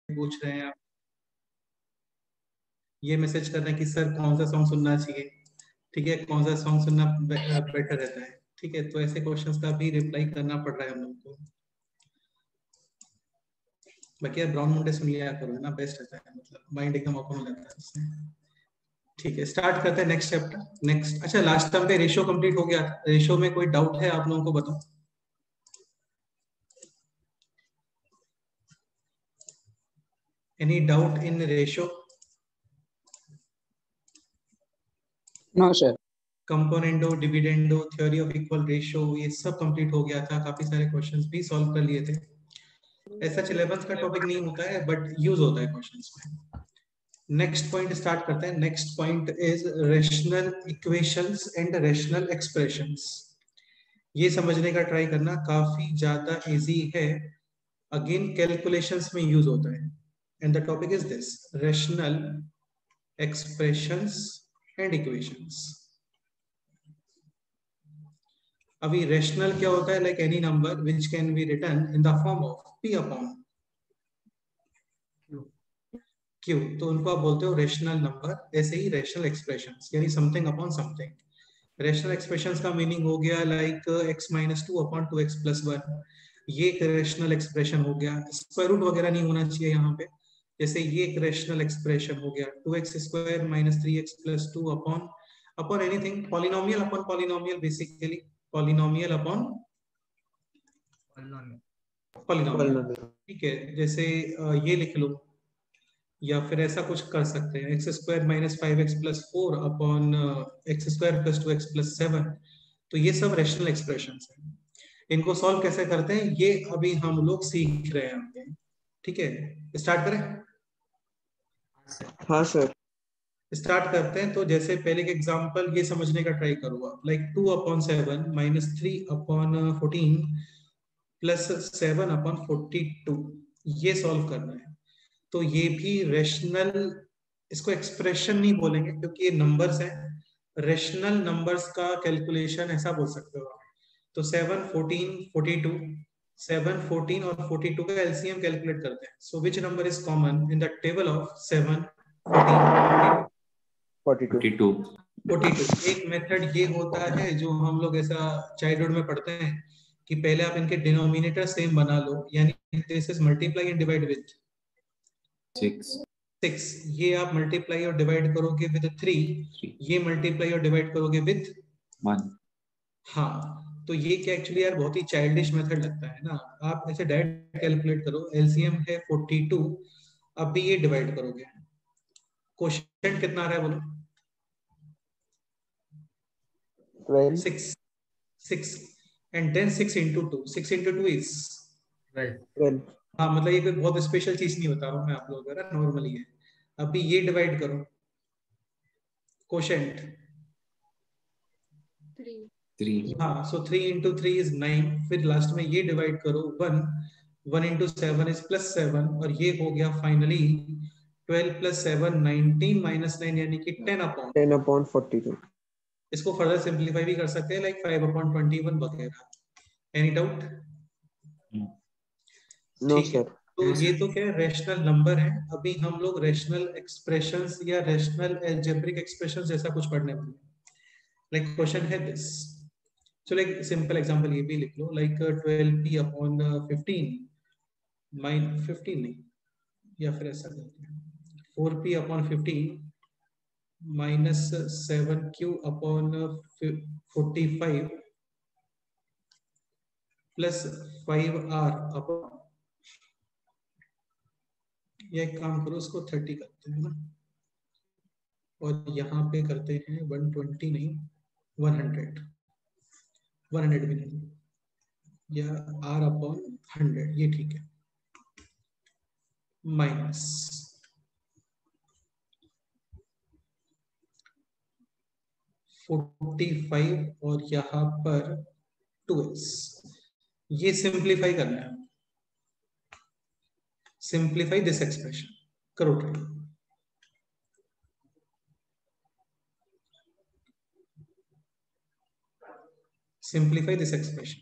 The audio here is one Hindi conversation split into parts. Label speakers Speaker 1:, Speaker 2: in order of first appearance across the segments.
Speaker 1: पूछ रहे हैं आप, ये मैसेज कर रहे हैं कि सर कौन सा सॉन्ग सुनना चाहिए, ठीक है, कौन सा सॉन्ग सुनना बेटर रहता है, ठीक है। तो ऐसे क्वेश्चंस का भी रिप्लाई करना पड़ रहा है हम लोग को। बाकी यार ब्राउन मुंडे सुन लिया करो, है ना, बेस्ट रहता है, मतलब माइंड एकदम ओपन हो जाता है उससे। ठीक है, स्टार्ट करते हैं नेक्स्ट चैप्टर। नेक्स्ट, अच्छा लास्ट टाइम पे रेशियो कंप्लीट हो गया। रेशियो में कोई डाउट है आप लोगों को, बताओ। Any doubt in ratio?
Speaker 2: No sir.
Speaker 1: Componendo, dividendo, theory of equal ratio, ये सब कंप्लीट हो गया था। काफी सारे क्वेश्चंस भी सॉल्व कर लिए थे। ऐसा सिलेबस का टॉपिक नहीं होता है, बट यूज होता है क्वेश्चंस में। नेक्स्ट पॉइंट स्टार्ट करते हैं। Next point is rational equations and rational expressions. ये समझने का ट्राई करना, काफी ज्यादा इजी है। अगेन कैलकुलेशंस में यूज होता है। And the topic is this, rational expressions and equations. अभी रेशनल क्या होता है? Like any number which can be written in the form of p upon q, तो उनको आप बोलते हो रेशनल नंबर। ऐसे ही रेशनल एक्सप्रेशंस यानी something upon something. Rational expressions का मीनिंग हो गया like x minus two upon two x plus one, ये एक रेशनल एक्सप्रेशन हो गया। स्क्वायर रूट वगैरह नहीं होना चाहिए यहाँ पे। जैसे ये एक रेशनल एक्सप्रेशन हो गया, two x square minus three x plus two upon upon anything, polynomial upon polynomial, basically polynomial upon polynomial. ठीक है, जैसे ये लिख लो, या फिर ऐसा कुछ कर सकते हैं, x square minus five x plus four upon x square plus two x plus seven. तो ये सब रेशनल एक्सप्रेशंस हैं। इनको सॉल्व कैसे करते हैं ये अभी हम लोग सीख रहे हैं। ठीक है, स्टार्ट करें?
Speaker 2: हाँ सर।
Speaker 1: स्टार्ट करते हैं। तो जैसे पहले के एग्जांपल ये समझने का ट्राई करो आप, like two upon seven minus three upon fourteen plus seven upon forty two, ये सॉल्व करना है। तो ये भी रेशनल, इसको एक्सप्रेशन नहीं बोलेंगे क्योंकि ये नंबर्स हैं। रेशनल नंबर्स का कैलकुलेशन ऐसा बोल सकते हो आप। तो seven, fourteen, forty two, seven, fourteen और फोर्टी टू का एलसीएम कैलकुलेट करते हैं। So which number is common in the table of seven, fourteen,
Speaker 2: 42।
Speaker 1: Forty two? एक मेथड ये होता है जो हम लोग ऐसा चाइल्डहुड में पढ़ते हैं कि पहले आप इनके डिनोमिनेटर सेम बना लो, यानी this is multiply and divide with 6, ये आप मल्टीप्लाई और डिवाइड करोगे विद 3, ये मल्टीप्लाई और डिवाइड करोगे विद 1। हाँ, तो ये क्या एक्चुअली यार बहुत ही चाइल्डिश मेथड लगता है ना। आप ऐसे डायरेक्ट कैलकुलेट करो, एलसीएम है 42, अब भी ये डिवाइड करोगे, क्वोशिएंट कितना आ रहा है बोलो? 6, 6 and then 6 into two, 6 into two is
Speaker 2: 12।
Speaker 1: हाँ, मतलब ये कोई बहुत स्पेशल चीज नहीं बता रहा हूँ मैं आप लोगों को, नॉर्मली है। अभी ये डिवाइड करो, क्वोशिएंट 3, हाँ, सो 3 इंटू थ्री इज 9। फिर लास्ट में ये डिवाइड करो 1, 1 into seven is plus seven, और ये हो गया फाइनली 12 प्लस सेवन 19 माइनस 9 यानी कि 10 अपॉन
Speaker 2: 10/42।
Speaker 1: इसको फर्दर सिंप्लीफाई भी कर सकते हैं लाइक 5 अपॉन 21 वगैरह। Any doubt?
Speaker 2: नो
Speaker 1: ठीक है,
Speaker 2: सर।
Speaker 1: तो ये तो क्या है, रेशनल नंबर है। अभी हम लोग रेशनल एक्सप्रेशंस या रेशनल अलजेब्रिक एक्सप्रेशंस जैसा कुछ पढ़ने वाले हैं। लाइक क्वेश्चन है दिस, चलो एक सिंपल एग्जांपल ये भी लिख लो, लाइक 12p अपॉन 15 माइन 15 नहीं, या फिर ऐसा करते हैं 4p upon 15 minus 7q upon 45 plus 5r upon, ये एक काम करो, इसको 30 करते हैं ना, और यहाँ पे करते हैं 120 नहीं, 100, 100 भी नहीं, या r अपॉन 100, ये ठीक है, माइनस 45 और यहाँ पर 2x। ये सिंप्लीफाई करना है, सिंप्लीफाई दिस एक्सप्रेशन करो try. Simplify this expression,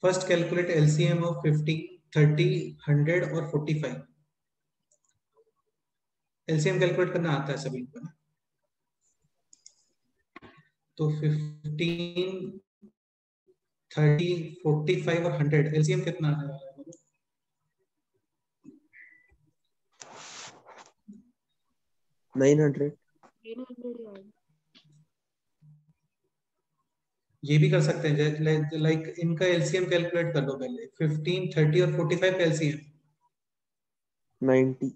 Speaker 1: first calculate LCM of 50, 30, 100 और 45। एलसीएम कैलकुलेट करना आता है सभी को ना? तो 15, 30, 45 और 100 एलसीएम कितना आने वाला है?
Speaker 2: $900।
Speaker 1: ये भी कर सकते हैं, लाइक इनका एलसीएम कैलकुलेट कर लो पहले। 15, 30 और 45 का एलसीएम
Speaker 2: 90।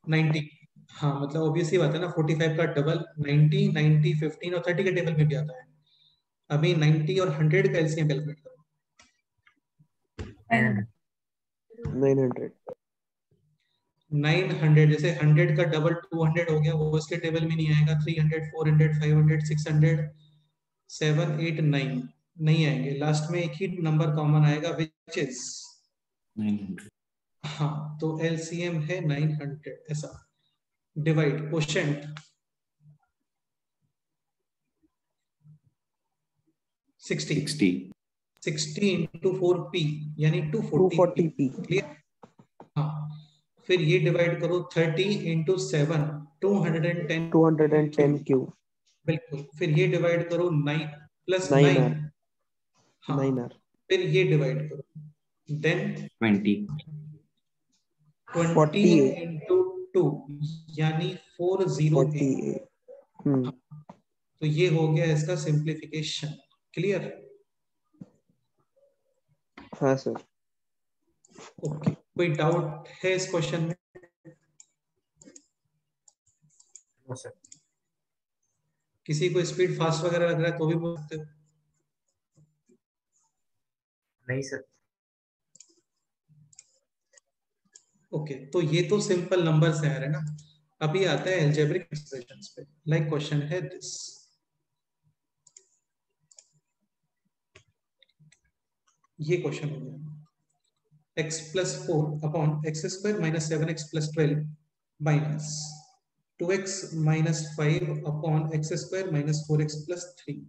Speaker 1: 90। हाँ मतलब ऑब्वियसली बात है ना, 45 का डबल 90, 90, 15 और 30 के टेबल में भी आता है। अभी 90 और 100 का एलसीएम कैलकुलेट करो।
Speaker 2: 900।
Speaker 1: 900, जैसे 100 का डबल 200 हो गया, वो इसके टेबल में नहीं आएगा। 300, 400, 500, 600, 7, 8, 9 नहीं आएंगे। लास्ट में एक ही नंबर कॉमन आएगा, विच इज
Speaker 3: 900।
Speaker 1: हाँ, तो एलसीएम है 900। ऐसा डिवाइड क्वोशेंट 60 into 4p यानी 240p। क्लियर? हाँ, फिर ये डिवाइड करो 30 into 7, 210
Speaker 2: क्यूब।
Speaker 1: बिल्कुल। फिर ये डिवाइड करो 9 + 9।
Speaker 2: 9R।
Speaker 1: हाँ,
Speaker 2: 9R।
Speaker 1: फिर ये डिवाइड करो देन
Speaker 3: 20
Speaker 1: into 2 यानी 408। तो ये हो गया इसका सिंप्लीफिकेशन। क्लियर?
Speaker 2: हाँ सर।
Speaker 1: ओके, कोई डाउट है इस क्वेश्चन में? किसी को स्पीड फास्ट वगैरह लग रहा है तो भी बोल सकते हो।
Speaker 4: नहीं सर।
Speaker 1: ओके, तो ये तो सिंपल नंबर से आ रहे हैं ना। अभी आता है अलजेब्रिक एक्सप्रेशंस पे। लाइक क्वेश्चन है दिस, ये क्वेश्चन हो गया। x + 4 upon x² - 7x + 12 minus 2x - 5 upon x² - 4x + 3।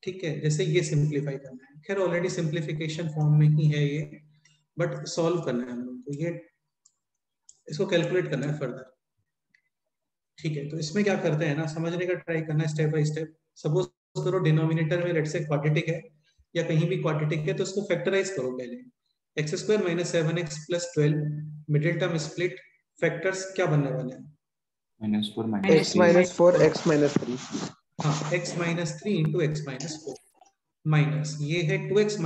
Speaker 1: ठीक है, जैसे ये सिंप्लीफाई करना है। खैर ऑलरेडी सिंप्लीफिकेशन फॉर्म में ही है ये, बट सॉल्व करना है हम लोग को। ये इसको कैलकुलेट करना है फर्दर। ठीक है, तो इसमें क्या करते हैं ना, समझने का ट्राई करना है स्टेप बाय स्टेप। सपोज करो डिनोमिनेटर में लेट से क्वाड्रेटिक है या कहीं भी क्वाड्रेटिक है, तो इसको फैक्टराइज करो पहले। x² - 7x + 12 middle term split, factors क्या बनने वाले हैं?
Speaker 3: -4
Speaker 2: x - 4 x - 3।
Speaker 1: हाँ, x - 3 into x - 4 माइनस ये है 2x -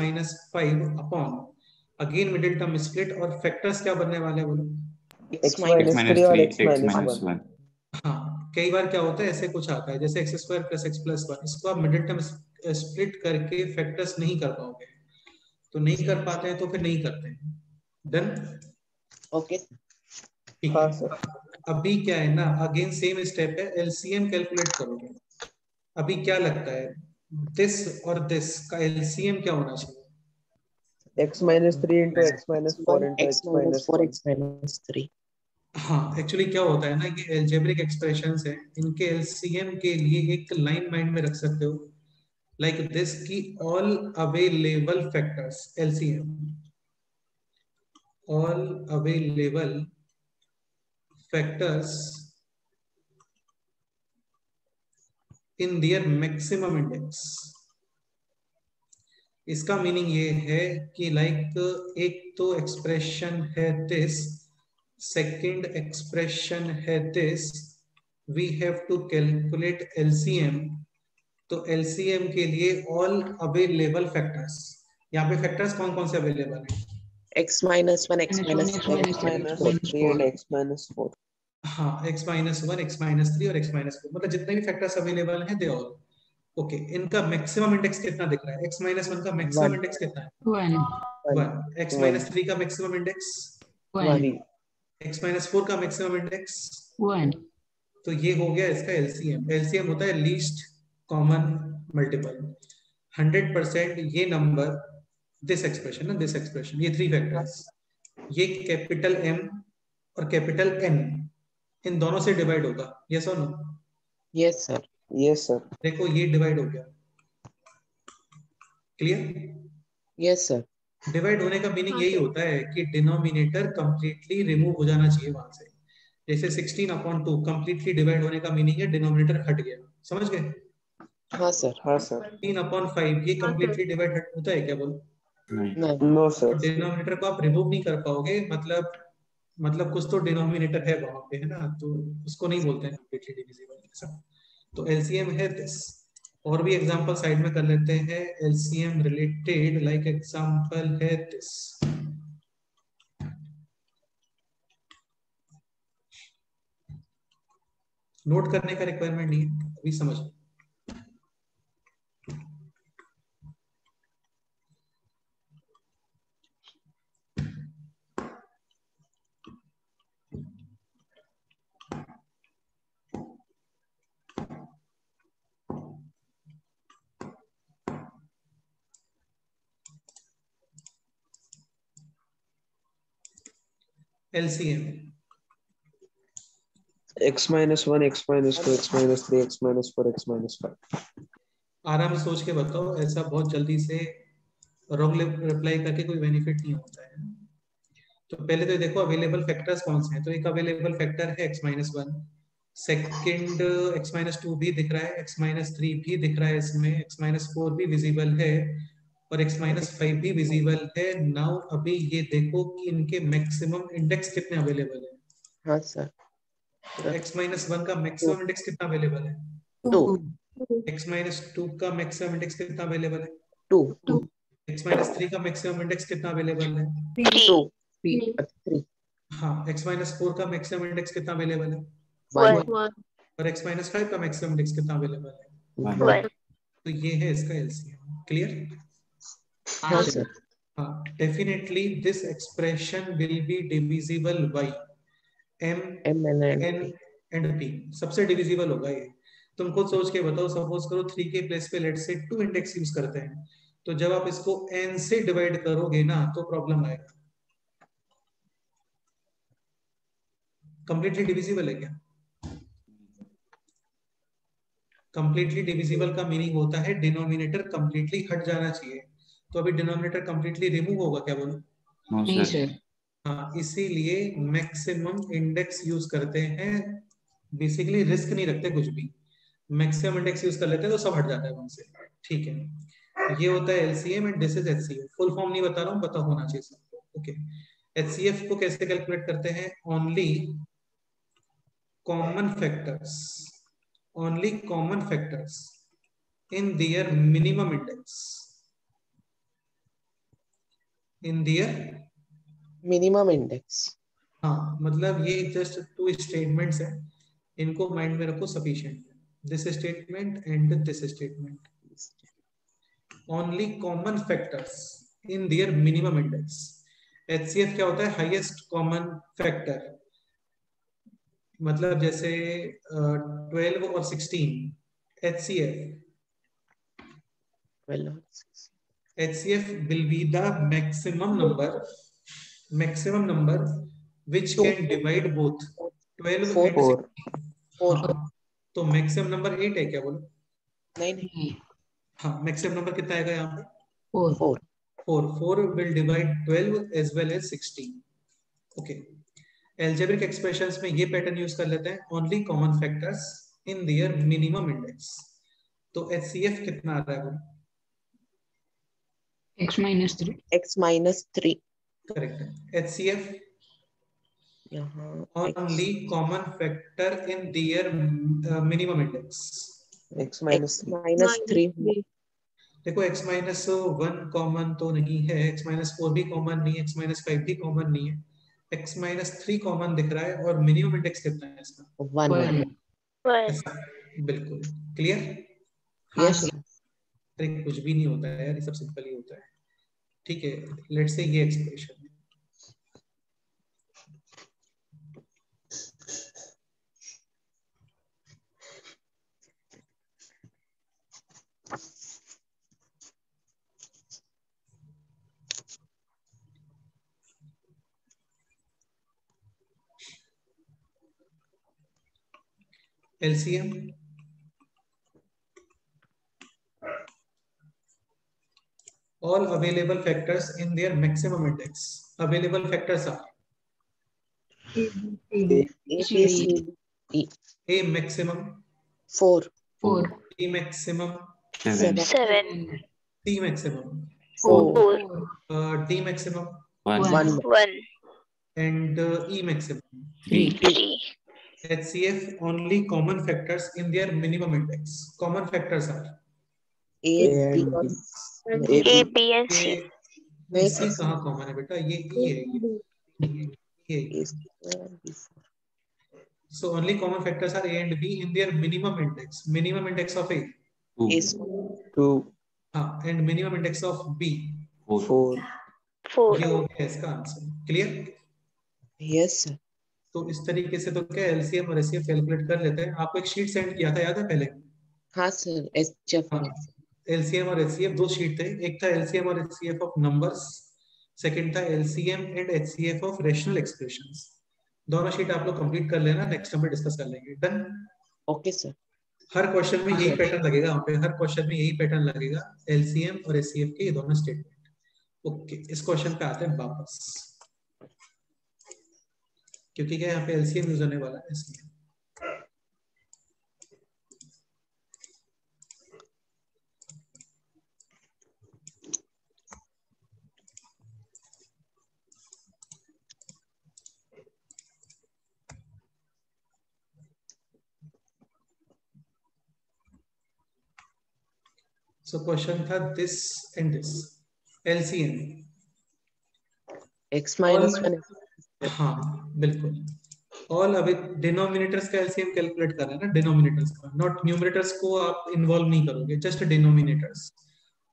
Speaker 1: 5 upon again middle term split, और फैक्टर्स क्या बनने वाले हैं बोलो?
Speaker 2: x - 3 और x - 1।
Speaker 1: हाँ, कई बार क्या होता है ऐसे कुछ आता है जैसे x² + x + 1, इसको आप मिडिल टर्म स्प्लिट करके फैक्टर्स नहीं कर पाओगे। तो नहीं कर पाते हैं तो फिर नहीं करते हैं। डन?
Speaker 4: ओके।
Speaker 1: ठीक
Speaker 2: हाँ
Speaker 1: है,
Speaker 2: सर।
Speaker 1: अभी क्या है ना, अगेन सेम स्टेप है, एलसीएम कैलकुलेट करोगे। अभी क्या लगता है, दिस और दिस का एलसीएम क्या होना चाहिए?
Speaker 2: x - 3 into x - 4 into x - 1।
Speaker 4: -3।
Speaker 1: हाँ, एक्चुअली क्या होता है ना, ये एल्जेब्रिक एक्सप्रेशंस हैं, इनके एलसीएम के लिए एक लाइन माइंड में रख सकते हो लाइक दिस की all available factors, LCM all available factors in their maximum index. इसका मीनिंग ये है कि लाइक एक तो एक्सप्रेशन है दिस, सेकंड एक्सप्रेशन है this, we have to calculate LCM. तो एलसीएम के लिए ऑल अवेलेबल फैक्टर्स, यहाँ पे फैक्टर्स कौन कौन से अवेलेबल हैं?
Speaker 4: x - 1 x - 3
Speaker 2: x - 3 and x - 4।
Speaker 1: हाँ, x - 1 x - 3 और x - 4, मतलब जितने भी फैक्टर्स अवेलेबल हैं दे ऑल। ओके, इनका मैक्सिमम इंडेक्स कितना दिख रहा है? x - 1 का मैक्सिमम इंडेक्स कितना है? 1। x - 3 का मैक्सिमम इंडेक्स
Speaker 2: 3।
Speaker 1: x - 4 का मैक्सिमम इंडेक्स
Speaker 5: 1।
Speaker 1: तो ये हो गया इसका एलसीएम। एलसीएम होता है लीस्ट कॉमन मल्टीपल। 100% ये नंबर, दिस एक्सप्रेशन ना, दिस एक्सप्रेशन, ये 3 फैक्टर्स, ये कैपिटल M और कैपिटल N इन दोनों से डिवाइड होगा। यस और no?
Speaker 4: Yes sir.
Speaker 2: Yes sir.
Speaker 1: देखो ये डिवाइड हो गया, क्लियर?
Speaker 4: Yes sir.
Speaker 1: डिवाइड होने का मीनिंग
Speaker 5: हाँ,
Speaker 1: यही
Speaker 5: सर।
Speaker 1: होता है कि डिनोमिनेटर कंप्लीटली रिमूव हो जाना चाहिए वहां से। जैसे 16/2 कंप्लीटली डिवाइड होने का मीनिंग है डिनोमिनेटर हट गया, समझ गए?
Speaker 4: हाँ सर।
Speaker 2: हाँ सर।
Speaker 1: 16/5 ये
Speaker 5: हाँ,
Speaker 1: कंप्लीटली डिवाइड होता है क्या बोलो?
Speaker 3: नहीं।
Speaker 4: नहीं।
Speaker 2: नो
Speaker 1: तो
Speaker 2: सर।
Speaker 1: डिनोमिनेटर को आप रिमूव नहीं कर पाओगे, मतलब कुछ तो डिनोमिनेटर है वहां पे, है ना, तो उसको नहीं बोलते हैं कंप्लीटली डिविजिबल ऐसा। तो एलसीएम है दिस। और भी एग्जांपल साइड में कर लेते हैं एलसीएम रिलेटेड, लाइक एग्जांपल है दिस। नोट करने का रिक्वायरमेंट नहीं है, अभी समझ लो। LCM
Speaker 2: x-1, x-2, x-3, x-4, x-5।
Speaker 1: आराम से सोच के बताओ, ऐसा बहुत जल्दी से रॉन्ग रिप्लाई करके कोई बेनिफिट नहीं होता है। तो पहले तो देखो अवेलेबल फैक्टर्स कौन से हैं। तो एक अवेलेबल फैक्टर है x-1, सेकंड x-2 भी दिख रहा है, x-3 भी दिख रहा है, इसमें x-4 भी विजिबल है और x-5 भी विजिबल है। नाउ अभी ये देखो कि इनके मैक्सिमम इंडेक्स कितने अवेलेबल है।
Speaker 4: हाँ सर।
Speaker 1: तो x-1 का मैक्सिमम इंडेक्स कितना अवेलेबल है?
Speaker 4: 2
Speaker 1: x-2 का मैक्सिमम इंडेक्स कितना अवेलेबल है?
Speaker 4: 2
Speaker 1: x-3 का मैक्सिमम इंडेक्स कितना अवेलेबल है?
Speaker 4: 2 3
Speaker 1: हाँ, x-4 का मैक्सिमम इंडेक्स कितना अवेलेबल है?
Speaker 4: 1
Speaker 1: और x-5 का मैक्सिमम इंडेक्स कितना अवेलेबल है?
Speaker 4: 1।
Speaker 1: तो ये है इसका एलसीएम। क्लियर?
Speaker 4: हाँ सर।
Speaker 1: हाँ, definitely this expression will be divisible by m
Speaker 4: M and
Speaker 1: n
Speaker 4: P।
Speaker 1: And p, सबसे डिविजिबल होगा ये। तुम खुद सोच के बताओ, सपोज करो 3 के प्लेस पे लेट्स से 2 इंडेक्स यूज करते हैं, तो जब आप इसको n से डिवाइड करोगे ना तो प्रॉब्लम आएगा। कंप्लीटली डिविजिबल है क्या? कंप्लीटली डिविजिबल का मीनिंग होता है डिनोमिनेटर कंप्लीटली हट जाना चाहिए। तो अभी डिनोमिनेटर कंप्लीटली रिमूव होगा क्या बोलो?
Speaker 3: नो
Speaker 5: नहीं
Speaker 3: सर।
Speaker 5: सर।
Speaker 1: हाँ, इसीलिए मैक्सिमम इंडेक्स यूज करते हैं। बेसिकली रिस्क नहीं रखते कुछ भी, मैक्सिमम इंडेक्स यूज कर लेते हैं तो सब हट जाता है वहां से। ठीक है, ये होता है LCM and this is HCF. Full form नहीं बता रहा हूँ, पता होना चाहिए सबको। ओके, एचसीएफ को कैसे कैलकुलेट करते हैं? Only common factors, only common factors in their minimum index, in their
Speaker 4: minimum index.
Speaker 1: हाँ, मतलब ये जस्ट 2 स्टेटमेंट्स हैं, इनको माइंड में रखो, सफिशिएंट है। This statement and this statement, only common factors in there minimum index. HCF क्या होता है? Highest common factor. मतलब जैसे 12 और 16, HCF HCF will be the maximum number which
Speaker 4: 2
Speaker 1: can divide both 12
Speaker 4: 4
Speaker 1: and
Speaker 2: 4।
Speaker 1: 16।
Speaker 4: 4।
Speaker 1: हाँ, तो मैक्सिमम नंबर 8 है क्या बोलो?
Speaker 4: नहीं नहीं।
Speaker 5: नहीं।
Speaker 1: हाँ, मैक्सिमम नंबर कितना आएगा यहाँ पे?
Speaker 5: 4।
Speaker 4: 4।
Speaker 1: 4 will divide 12 as well as 16। Okay, algebraic expressions में ये पैटर्न यूज कर लेते हैं, only common factors in there minimum index. तो एचसीएफ कितना आ रहा है बोलो?
Speaker 5: x-3।
Speaker 4: x-3।
Speaker 1: करेक्ट है। एचसीएफ
Speaker 4: यहाँ
Speaker 1: only common factor in their minimum index।
Speaker 2: x-3।
Speaker 4: x-3।
Speaker 1: देखो x-1 कॉमन तो नहीं है, x-4 भी कॉमन नहीं है, x-5 भी कॉमन नहीं है, x-3 कॉमन दिख रहा है और मिनिमम इंडेक्स कितना है इसका?
Speaker 4: 1
Speaker 1: ऐसा, बिल्कुल क्लियर।
Speaker 5: हाँ
Speaker 4: यस।
Speaker 5: सर।
Speaker 1: अरे कुछ भी नहीं होता है यार, ये सब सिंपल ही होता है। ठीक है, लेट्स से ये expression LCM all available factors in their maximum index. Available factors are
Speaker 2: A,
Speaker 4: A, B, C, D.
Speaker 1: A maximum,
Speaker 4: 4,
Speaker 5: 4,
Speaker 1: B maximum,
Speaker 3: 7,
Speaker 6: 7,
Speaker 1: C maximum,
Speaker 4: 4,
Speaker 6: 4,
Speaker 1: D maximum,
Speaker 3: 1,
Speaker 4: 1,
Speaker 6: 1,
Speaker 1: and E maximum.
Speaker 3: 3,
Speaker 6: 3.
Speaker 1: HCF only common factors in their minimum index. Common factors are
Speaker 4: A,
Speaker 2: A
Speaker 4: B,
Speaker 2: and
Speaker 4: और
Speaker 2: B.
Speaker 4: C.
Speaker 6: A, B, and C.
Speaker 1: ये C कहाँ कॉमन है बेटा? ये E है, ये
Speaker 4: A square, B 4.
Speaker 1: So only common factors are A and B in their minimum index. Minimum index of A,
Speaker 3: 2,
Speaker 4: A square,
Speaker 2: 2,
Speaker 1: and minimum index of B.
Speaker 3: 4,
Speaker 2: 4.
Speaker 6: 4.
Speaker 1: ये हो गया इसका आंसर. क्लियर?
Speaker 4: yes sir.
Speaker 1: तो इस तरीके से तो क्या एलसीएम और एचसीएफ कैलकुलेट कर लेते हैं. आपको एक शीट सेंड किया था, याद है पहले?
Speaker 4: हाँ सर, HCF
Speaker 1: हाँ, एलसीएम और एचसीएफ दो शीट थे. एक था एलसीएम और एचसीएफ ऑफ नंबर्स, सेकंड था LCM and HCF of rational expressions. दोनों शीट आप लोग कंप्लीट कर लेना, नेक्स्ट हम डिस्कस कर लेंगे. डन?
Speaker 4: Okay sir.
Speaker 1: हर क्वेश्चन में यही पैटर्न लगेगा, वहाँ पे हर क्वेश्चन में यही पैटर्न लगेगा, एलसीएम और एचसीएफ के ये दोनों स्टेटमेंट. ओके, इस क्वेश्चन पे आते हैं वापस, क्योंकि क्या यहाँ पे एलसीएम यूज होने वाला है इसलिए. सो क्वेश्चन था this and this LCM.
Speaker 4: x minus 1.
Speaker 1: हाँ बिल्कुल. ऑल अभी डिनोमिनेटर्स का एलसीएम कैलकुलेट कर रहे हैं ना, डिनोमिनेटर्स का, नॉट न्यूमरेटर्स को आप इन्वॉल्व नहीं करोगे, just denominators.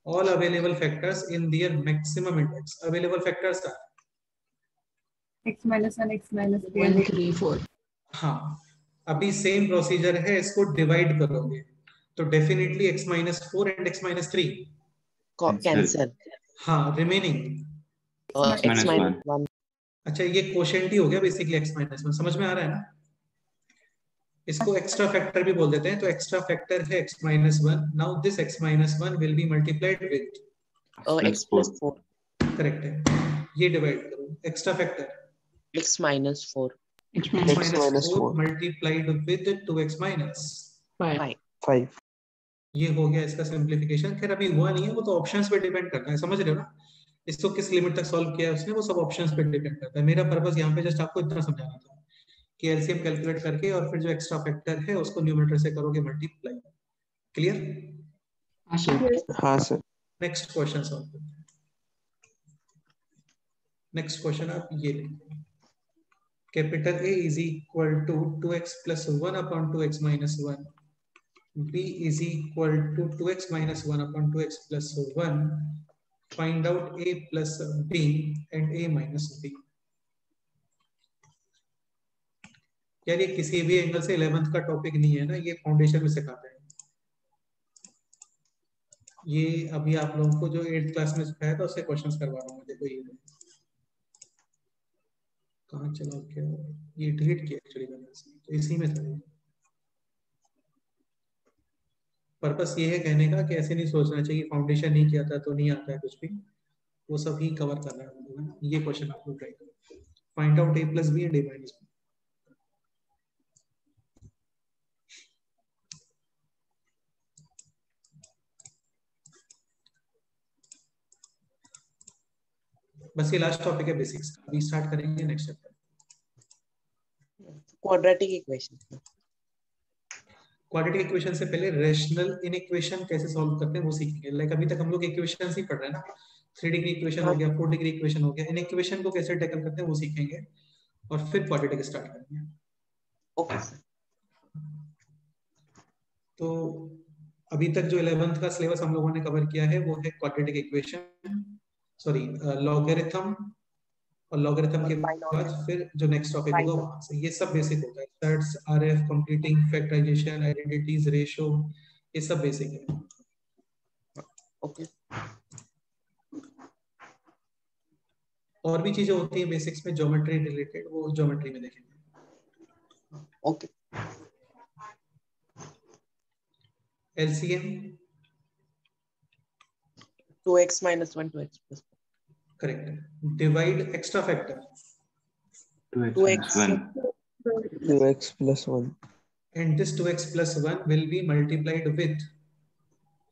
Speaker 1: All available factors in their maximum index. Available factors are
Speaker 7: x minus 1, x minus 3,
Speaker 5: 1, 3, 4.
Speaker 1: हाँ, अभी सेम प्रोसीजर है, इसको डिवाइड करोगे तो definitely x minus 4 and x minus 3.
Speaker 4: Cancel.
Speaker 1: हाँ, रिमेनिंग
Speaker 4: x minus 1.
Speaker 1: अच्छा, ये क्वोशेंट ही हो गया बेसिकली x minus 1. समझ में आ रहा है ना? इसको एक्स्ट्रा फैक्टर भी बोल देते हैं, तो एक्स्ट्रा फैक्टर है x minus 1. Now this x minus 1 will be multiplied with
Speaker 4: x plus 4.
Speaker 1: Correct है, ये डिवाइड करो. Extra factor
Speaker 4: x minus 4.
Speaker 5: X minus
Speaker 1: x minus 4 multiplied with 2x minus
Speaker 5: 5.
Speaker 2: 5.
Speaker 1: ये हो गया इसका सिंप्लीफिकेशन. खैर अभी हुआ नहीं है, वो तो ऑप्शंस पे डिपेंड करता है, समझ रहे हो ना? इसको किस लिमिट तक सॉल्व किया है उसने, वो सब ऑप्शंस पे डिपेंड करता है. मेरा पर्पस यहाँ पे जस्ट आपको इतना समझाना था कि एलसीएम कैलकुलेट करके और फिर जो एक्स्ट्रा फैक्टर है उसको न्यूमरेटर से करोगे मल्टीप्लाई. क्लियर?
Speaker 5: हाँ सर.
Speaker 2: हाँ सर.
Speaker 1: नेक्स्ट क्वेश्चन सॉल्व करते हैं. नेक्स्ट क्वेश्चन आप ये लिखो. Capital A is equal to 2x plus 1 upon 2x minus 1. B is equal to 2x minus 1 upon 2x plus 1. Find out A plus B and A minus B. यार ये किसी भी एंगल से 11th का टॉपिक नहीं है ना, ये फाउंडेशन में सिखाते हैं. ये अभी आप लोगों को जो 8th क्लास में सिखाया था उससे क्वेश्चंस करवा रहा हूँ. देखो ये कहाँ चला क्या, ये डिलीट किया एक्चुअली मैंने, तो इसी में था. पर्पस ये है कहने का कि ऐसे नहीं सोचना चाहिए फाउंडेशन नहीं किया था तो नहीं आता है कुछ भी, वो सब ही कवर कर रहा है. ये क्वेश्चन आप लोग ट्राई करो. Find out A plus B and A minus B. बस ये लास्ट टॉपिक है बेसिक्स का. अभी स्टार्ट करेंगे next chapter.
Speaker 4: Quadratic equation.
Speaker 1: Quadratic equation से पहले रेशनल इनइक्वेशन कैसे सॉल्व करते हैं वो सीखेंगे. लाइक अभी तक हम लोग इक्वेशंस ही पढ़ रहे हैं ना. 3 डिग्री इक्वेशन हो गया, 4 डिग्री इक्वेशन हो गया. इन इक्वेशन को कैसे टैकल करते हैं वो सीखेंगे और फिर क्वाड्रेटिक स्टार्ट करेंगे.
Speaker 4: Okay sir.
Speaker 1: तो अभी तक जो 11th का सिलेबस हम लोगों ने कवर किया है वो है क्वाड्रेटिक इक्वेशन, सॉरी लॉगरिथम, और लॉगरिथम के बाद फिर जो नेक्स्ट टॉपिक होगा वहां से. ये सब बेसिक होता है. Sets, RF, computing, factorization, identities, ratio, ये सब बेसिक है.
Speaker 4: ओके.
Speaker 1: और भी चीजें होती हैं बेसिक्स में ज्योमेट्री रिलेटेड, वो ज्योमेट्री में देखेंगे.
Speaker 4: Okay.
Speaker 1: LCM
Speaker 4: 2x minus 1 2x plus
Speaker 1: correct divide extra factor
Speaker 3: 2x 1
Speaker 2: 2x plus 1.
Speaker 1: and this 2x plus 1 will be multiplied with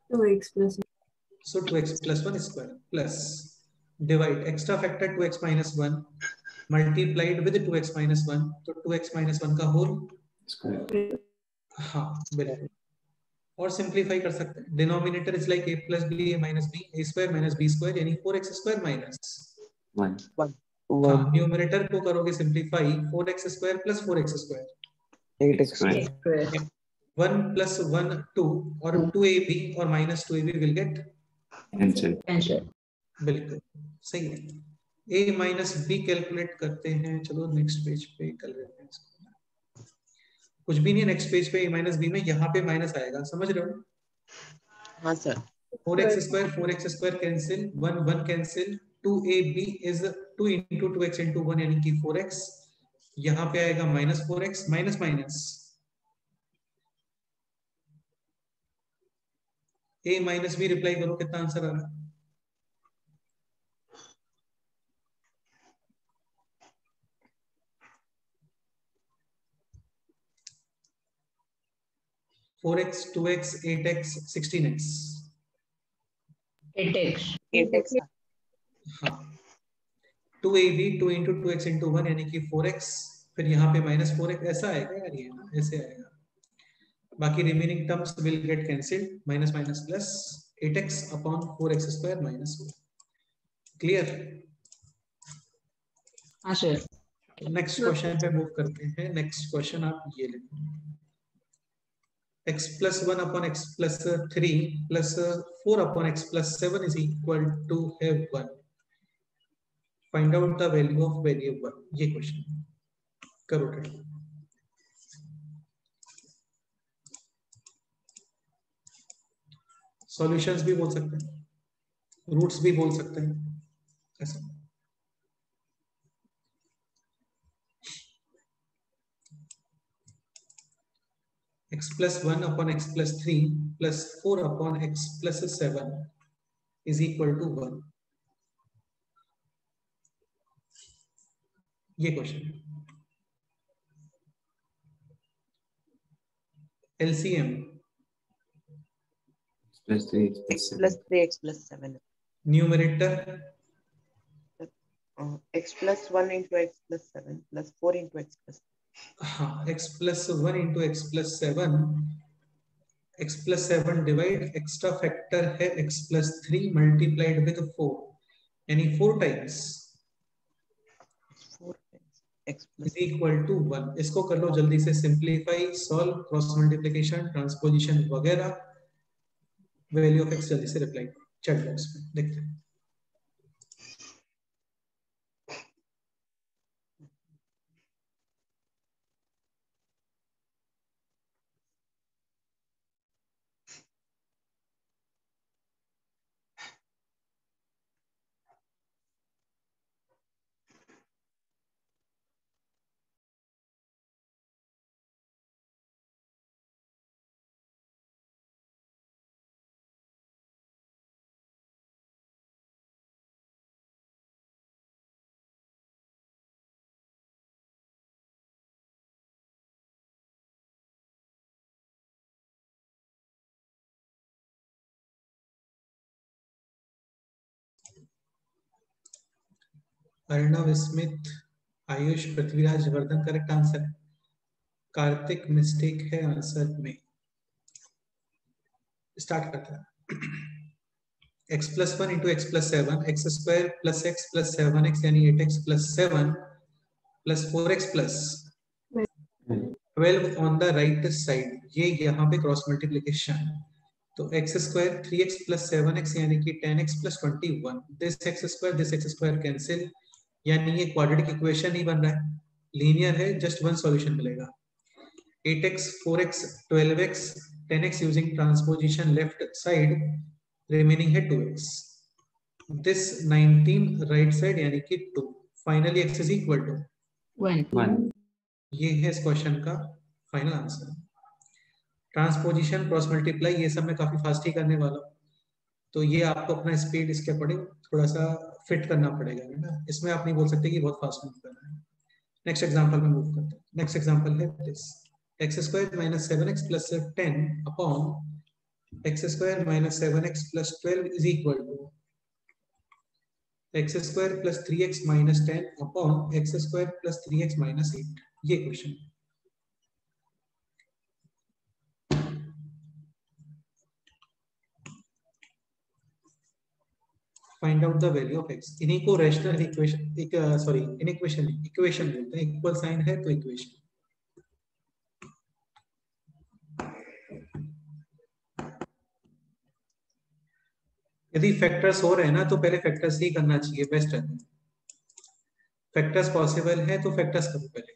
Speaker 7: 2x plus
Speaker 1: so 2x plus 1 square plus divide extra factor 2x minus 1 multiplied with 2x minus 1 तो 2x minus 1 का होल
Speaker 3: square
Speaker 1: हाँ बिल्कुल और सिंपलीफाई कर सकते हैं denominator is like a plus b a minus b a square minus b square यानी 4x square minus
Speaker 3: 1
Speaker 1: हाँ न्यूमरेटर को करोगे simplify 4x square plus 4x square
Speaker 2: 8x
Speaker 3: square
Speaker 7: square.
Speaker 1: 1 plus 1 2 और 2ab और minus 2ab will get
Speaker 3: cancel
Speaker 7: Cancel.
Speaker 1: बिल्कुल सही है a minus b कैलकुलेट करते हैं चलो नेक्स्ट पेज पे कर लेते हैं इसको कुछ भी नहीं है नेक्स्ट पेज पे a minus b में यहाँ पे माइनस आएगा समझ रहे हो
Speaker 4: हाँ sir
Speaker 1: 4x square cancel 1 1 cancel 2ab is 2 into 2x into 1 यानी कि 4x यहाँ पे आएगा minus 4x minus minus a minus b reply करो कितना आंसर आ रहा है 4x 2x 8x 16x
Speaker 7: 8x.
Speaker 4: 8x
Speaker 1: हाँ 2ab 2 into 2x into 1 यानी कि 4x फिर यहाँ पे minus 4x ऐसा आएगा यार ये ना ऐसे आएगा बाकी remaining terms will get cancelled minus minus plus 8x upon 4x square minus 4 clear
Speaker 7: हाँ सर.
Speaker 1: नेक्स्ट क्वेश्चन पे मूव करते हैं नेक्स्ट क्वेश्चन आप ये लिखो x plus 1 upon x plus 3 plus 4 upon x plus 7 is equal to have 1 find out the value of variable ये क्वेश्चन करो ट्राई सॉल्यूशंस भी बोल सकते हैं रूट्स भी बोल सकते हैं ऐसा x plus 1 upon x plus 3 plus 4 upon x plus 7 is equal to 1 ये question LCM
Speaker 3: plus 3
Speaker 4: x plus 3 x plus 7
Speaker 1: numerator
Speaker 4: x plus 1 into x plus 7 plus 4 into x plus
Speaker 1: हाँ x plus 1 into x plus 7 divide extra factor है x plus 3 मल्टीप्लाइड विद 4 यानी 4 times
Speaker 4: 4 times x
Speaker 1: is
Speaker 4: plus
Speaker 1: equal to 1 इसको कर लो जल्दी से simplify solve cross multiplication transposition वगैरह वैल्यू ऑफ x जल्दी से रिप्लाई चैट बॉक्स में देखते हैं Arnav Smith Ayush Prithviraj Vardhan correct answer Kartik mistake है आंसर में स्टार्ट करते हैं x plus 1 into x plus 7 x square plus x plus 7x यानी 8x plus 7 plus 4x plus 12 on the right side ये यहाँ पे क्रॉस मल्टीप्लिकेशन तो x square 3x plus 7x यानी कि 10x plus 21 this x square cancel यानी ये क्वाड्रेटिक इक्वेशन ही बन रहा है लीनियर है जस्ट वन सॉल्यूशन मिलेगा 8x 4x 12x 10x using transposition left side remaining है 2x दिस 19 राइट साइड यानी कि 2 finally x is equal to
Speaker 3: 1
Speaker 1: ये है इस क्वेश्चन का final answer transposition cross multiply ये सब मैं काफी फास्ट ही करने वाला हूं तो ये आपको अपना स्पीड इसके अकॉर्डिंग थोड़ा सा फिट करना पड़ेगा, है ना। इसमें आप नहीं बोल सकते कि बहुत फास्ट मूव करना है। नेक्स्ट एग्जांपल में मूव करते हैं। नेक्स्ट एग्जांपल है this, x square minus 7x plus 10 upon x square minus 7x plus 12 is equal to x square plus 3x minus 10 upon x square plus 3x minus 8। ये question. Find out the value of x। इन्हीं को रैशनल इक्वेशन, सॉरी इक्वेशन बोलते हैं। इक्वल साइन है तो इक्वेशन। यदि फैक्टर्स हो रहे हैं ना तो पहले फैक्टर्स ही करना चाहिए, बेस्ट रहता है। फैक्टर्स पॉसिबल है तो फैक्टर्स करो पहले।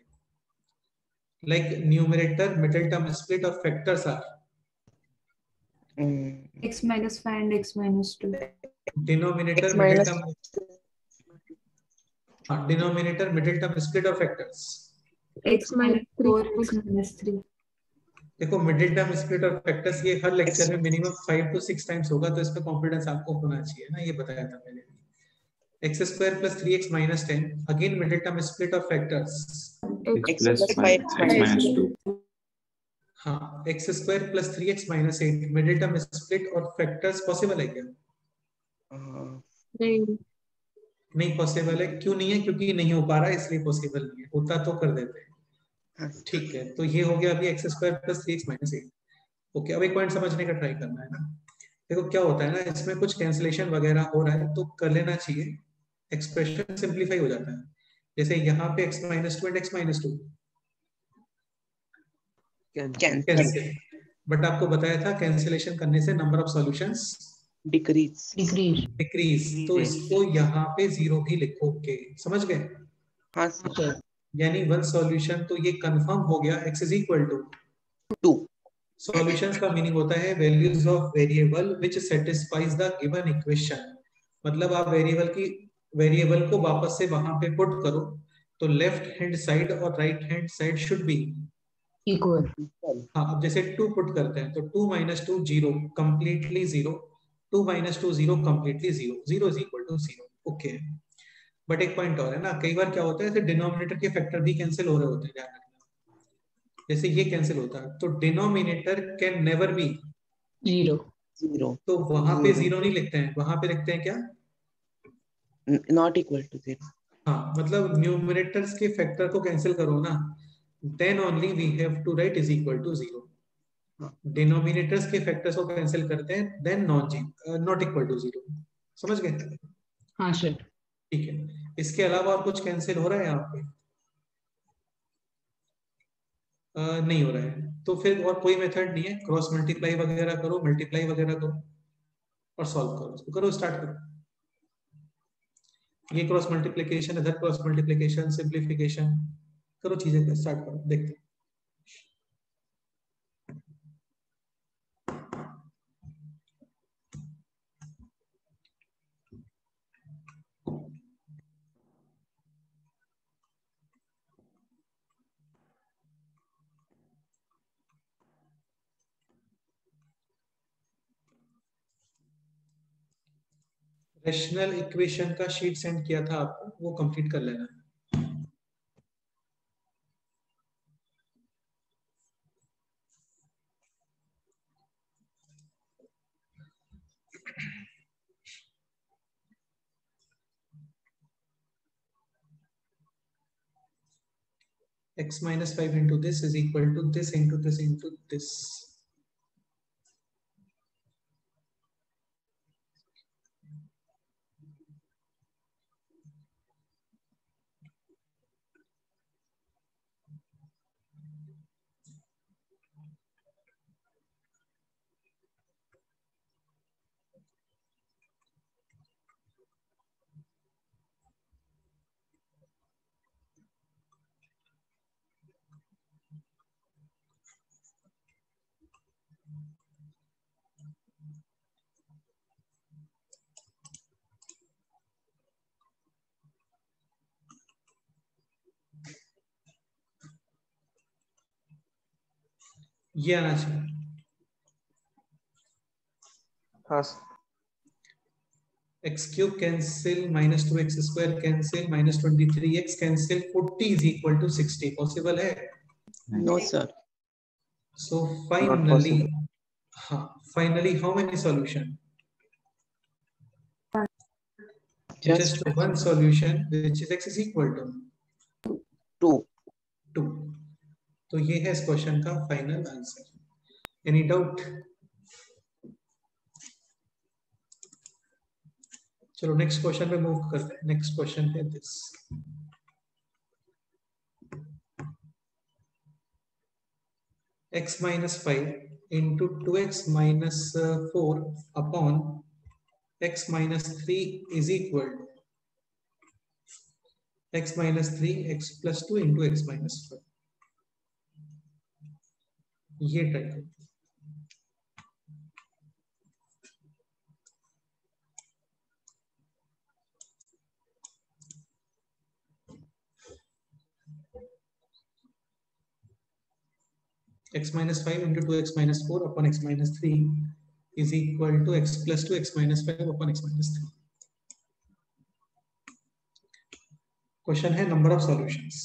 Speaker 1: Like numerator middle term split और factors are
Speaker 7: x minus 5 and x minus 2.
Speaker 1: Denominator
Speaker 2: x
Speaker 1: middle
Speaker 2: minus
Speaker 1: term, हाँ डिनोमिनेटर मिडिल टर्म स्प्लिट और factors.
Speaker 7: x minus 4, x minus 3.
Speaker 1: देखो मिडिल टर्म स्प्लिट और फैक्टर्स ये हर लेक्चर में मिनिमम 5 to 6 टाइम्स होगा, तो इसमें कॉन्फिडेंस आपको होना चाहिए ना, ये बताया था मैंने। X square plus 3x minus 10, again middle term split और factors.
Speaker 3: X plus 5, x minus 2.
Speaker 1: हाँ x square plus 3x minus 8, middle term split और फैक्टर्स पॉसिबल है क्या?
Speaker 7: नहीं,
Speaker 1: नहीं पॉसिबल है। क्यों नहीं है? क्योंकि नहीं हो पा रहा है इसलिए पॉसिबल नहीं है, होता तो कर देते हैं। ठीक है, तो ये हो गया अभी x square plus 3x minus 8। Okay, अब एक पॉइंट समझने का ट्राई करना है ना। देखो क्या होता है ना, इसमें कुछ कैंसिलेशन वगैरह हो रहा है तो कर लेना चाहिए, एक्सप्रेशन सिंप्लीफाई हो जाता है। जैसे यहाँ पे x minus 2 and x minus 2 cancel, but आपको बताया था कैंसिलेशन करने से number of solutions
Speaker 4: decrease
Speaker 1: decrease, तो इसको यहाँ पे 0 भी लिखोगे, समझ गए?
Speaker 4: हाँ सर।
Speaker 1: यानी वन सॉल्यूशन तो ये कंफर्म हो गया, x is equal to
Speaker 4: 2।
Speaker 1: Solutions का मीनिंग होता है values of variable which satisfies the given equation. मतलब आप वेरिएबल को वापस से वहां पे पुट करो, तो लेफ्ट हैंड साइड और right hand side should be
Speaker 5: equal.
Speaker 1: हाँ, अब जैसे 2 पुट करते हैं तो 2 minus 2 0, completely 0, 2 minus 2 0, completely 0, 0 is equal to 0। Okay, but एक पॉइंट और है ना, कई बार क्या होता है डिनोमिनेटर के फैक्टर भी कैंसिल हो रहे होते हैं, ध्यान रखना। जैसे ये कैंसिल होता है तो डिनोमिनेटर कैन नेवर बी
Speaker 5: 0।
Speaker 1: तो वहां पे 0 नहीं लिखते हैं, वहां पे लिखते हैं क्या?
Speaker 4: Not equal to 0।
Speaker 1: हाँ, मतलब न्यूमरेटर्स के फैक्टर को कैंसिल करो ना, then only we have to write is equal to 0। Denominators के फैक्टर्स को कैंसिल करते हैं, देन नॉट इक्वल टू 0। समझ गए?
Speaker 5: हाँ सर।
Speaker 1: ठीक है, इसके अलावा और कुछ कैंसिल हो रहा है यहाँ पे? नहीं हो रहा है, तो फिर और कोई मेथड नहीं है। क्रॉस मल्टीप्लाई वगैरह करो, मल्टीप्लाई वगैरह करो और सॉल्व करो, इसको करो, स्टार्ट करो। ये क्रॉस मल्टीप्लिकेशन, इधर क्रॉस मल्टीप्लिकेशन, सिंप्लीफिकेशन करो, चीजें स्टार्ट करो, देखते हैं। रैशनल इक्वेशन का शीट सेंड किया था आपको, वो कंप्लीट कर लेना। x minus 5 into this is equal to this into this into this. ये आना चाहिए।
Speaker 2: हाँ
Speaker 1: x cube cancel, minus 2x square cancel, minus 23x cancel, 40 is equal to 60. Possible है?
Speaker 4: No, sir.
Speaker 1: So
Speaker 2: Not
Speaker 1: finally,
Speaker 2: possible.
Speaker 1: finally, how many solution? Just one solution, which is x is equal to
Speaker 4: 2.
Speaker 1: 2. तो ये है इस क्वेश्चन का फाइनल आंसर. Any doubt? चलो नेक्स्ट क्वेश्चन पे मूव करते हैं. नेक्स्ट क्वेश्चन है this. x minus 5 into 2x minus 4 upon x minus 3 is equal to x minus 3 x plus 2 into x minus 5. ये type x minus 5 into 2x minus 4 upon x minus 3 is equal to x plus 2 x minus 5 upon x minus 3. Question है number of solutions.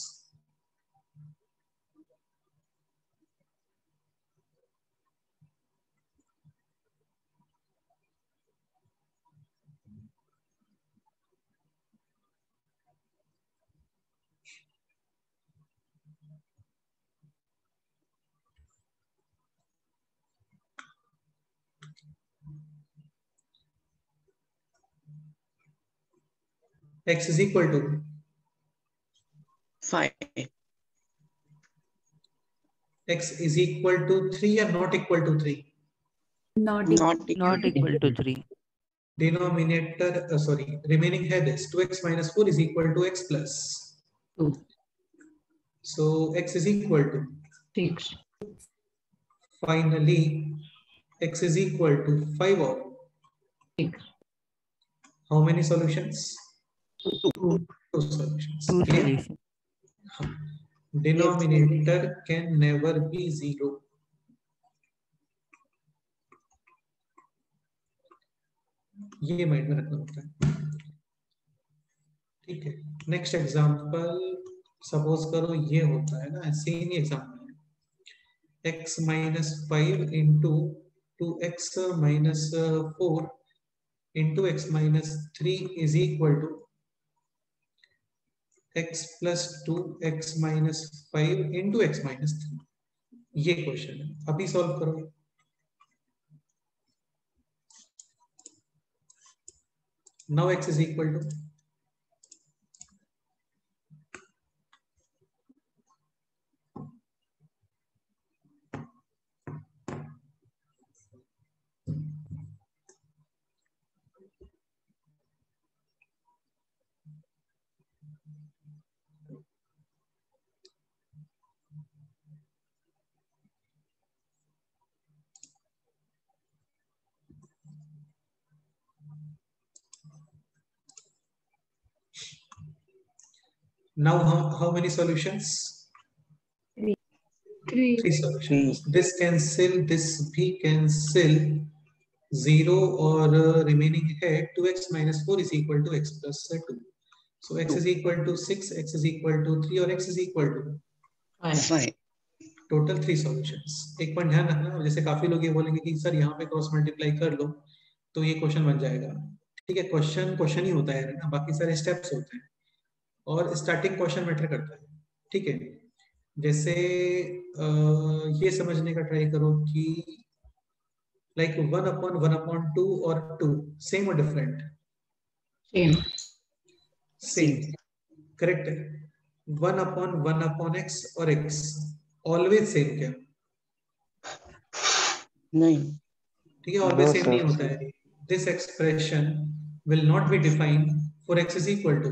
Speaker 1: X is equal to
Speaker 4: 5.
Speaker 1: x is equal to 3 or not equal to 3?
Speaker 7: Not
Speaker 8: equal to 3.
Speaker 1: Denominator, sorry, remaining है this 2x minus 4 is equal to x plus
Speaker 5: 2.
Speaker 1: So x is equal to
Speaker 5: 6.
Speaker 1: Finally, x is equal to 5 or
Speaker 5: 6.
Speaker 1: how many solutions?
Speaker 5: 2.
Speaker 1: 2 solutions.
Speaker 8: 2
Speaker 1: Clear?
Speaker 8: solutions.
Speaker 1: Denominator can never be 0. ये माइंड में रखना होता है. ठीक है. नेक्स्ट एग्जांपल सपोज करो ये होता है ना, ऐसे ही एग्जांपल है x minus 5 into 2x minus 4 into x minus 3 is equal to x plus 2 x minus 5 into x minus 3. ये क्वेश्चन है, अभी सॉल्व करो. Now x is equal to now how many solutions?
Speaker 7: 3.
Speaker 1: 3 solutions. This cancel, this भी cancel, 0 और remaining है 2x minus 4 is equal to x plus 2. So x is equal to 6, x is equal to 3 और x is equal to
Speaker 4: 5.
Speaker 1: Total 3 solutions. एक पॉइंट ध्यान रखना, जैसे काफी लोग ये बोलेंगे कि सर यहाँ पे क्रॉस मल्टीप्लाई कर लो तो ये क्वेश्चन बन जाएगा. ठीक है, क्वेश्चन ही होता है ना, बाकी सारे स्टेप्स होते हैं और स्टार्टिंग क्वेश्चन मैटर करता है. ठीक है, जैसे ये समझने का ट्राई करो कि लाइक 1/1/2 और 2 सेम और डिफरेंट? सेम. करेक्ट है. 1/1/x और x ऑलवेज सेम क्या?
Speaker 4: नहीं.
Speaker 1: ठीक है, ऑलवेज
Speaker 2: No,
Speaker 1: सेम
Speaker 2: sir.
Speaker 1: नहीं होता है. This expression will not be defined for x is equal to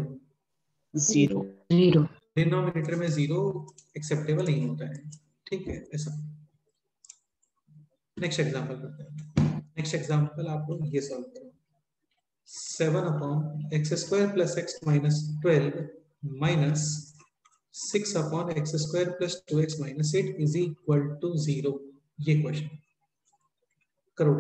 Speaker 4: 0.
Speaker 5: 0.
Speaker 1: Denominator में 0 एक्सेप्टेबल नहीं होता है. ठीक है, ऐसा. नेक्स्ट एग्जांपल करते हैं. नेक्स्ट एग्जांपल आप लोग ये सॉल्व करो. 7/x² plus x minus 12 minus 6/x² plus 2x minus 8 is equal to 0. ये क्वेश्चन करो.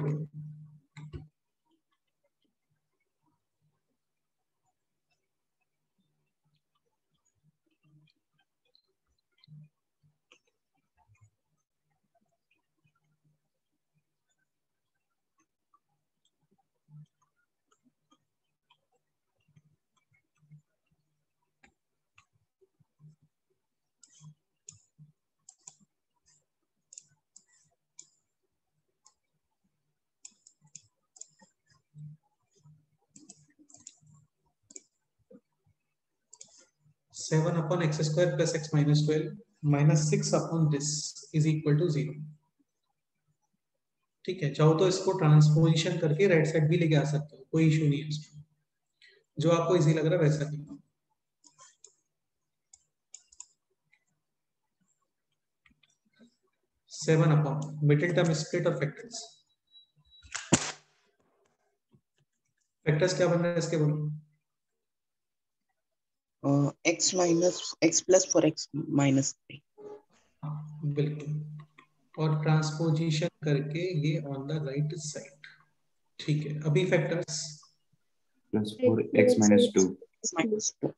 Speaker 1: 7 upon x square plus x minus 12 minus 6 upon this is equal to 0. ठीक है, चाहो तो इसको ट्रांसपोजिशन करके राइट साइड भी लेके आ सकते हो, कोई इशू नहीं है इसमें, जो आपको इजी लग रहा है वैसा कीजिए. 7 upon middle term split और factors. फैक्टर्स क्या बन रहा है इसके बोलो?
Speaker 4: x minus x plus 4x minus 3.
Speaker 1: बिल्कुल, और ट्रांसपोजिशन करके ये ऑन द राइट साइड. ठीक है, अभी factors
Speaker 3: plus 4x minus 2.
Speaker 4: Minus 2.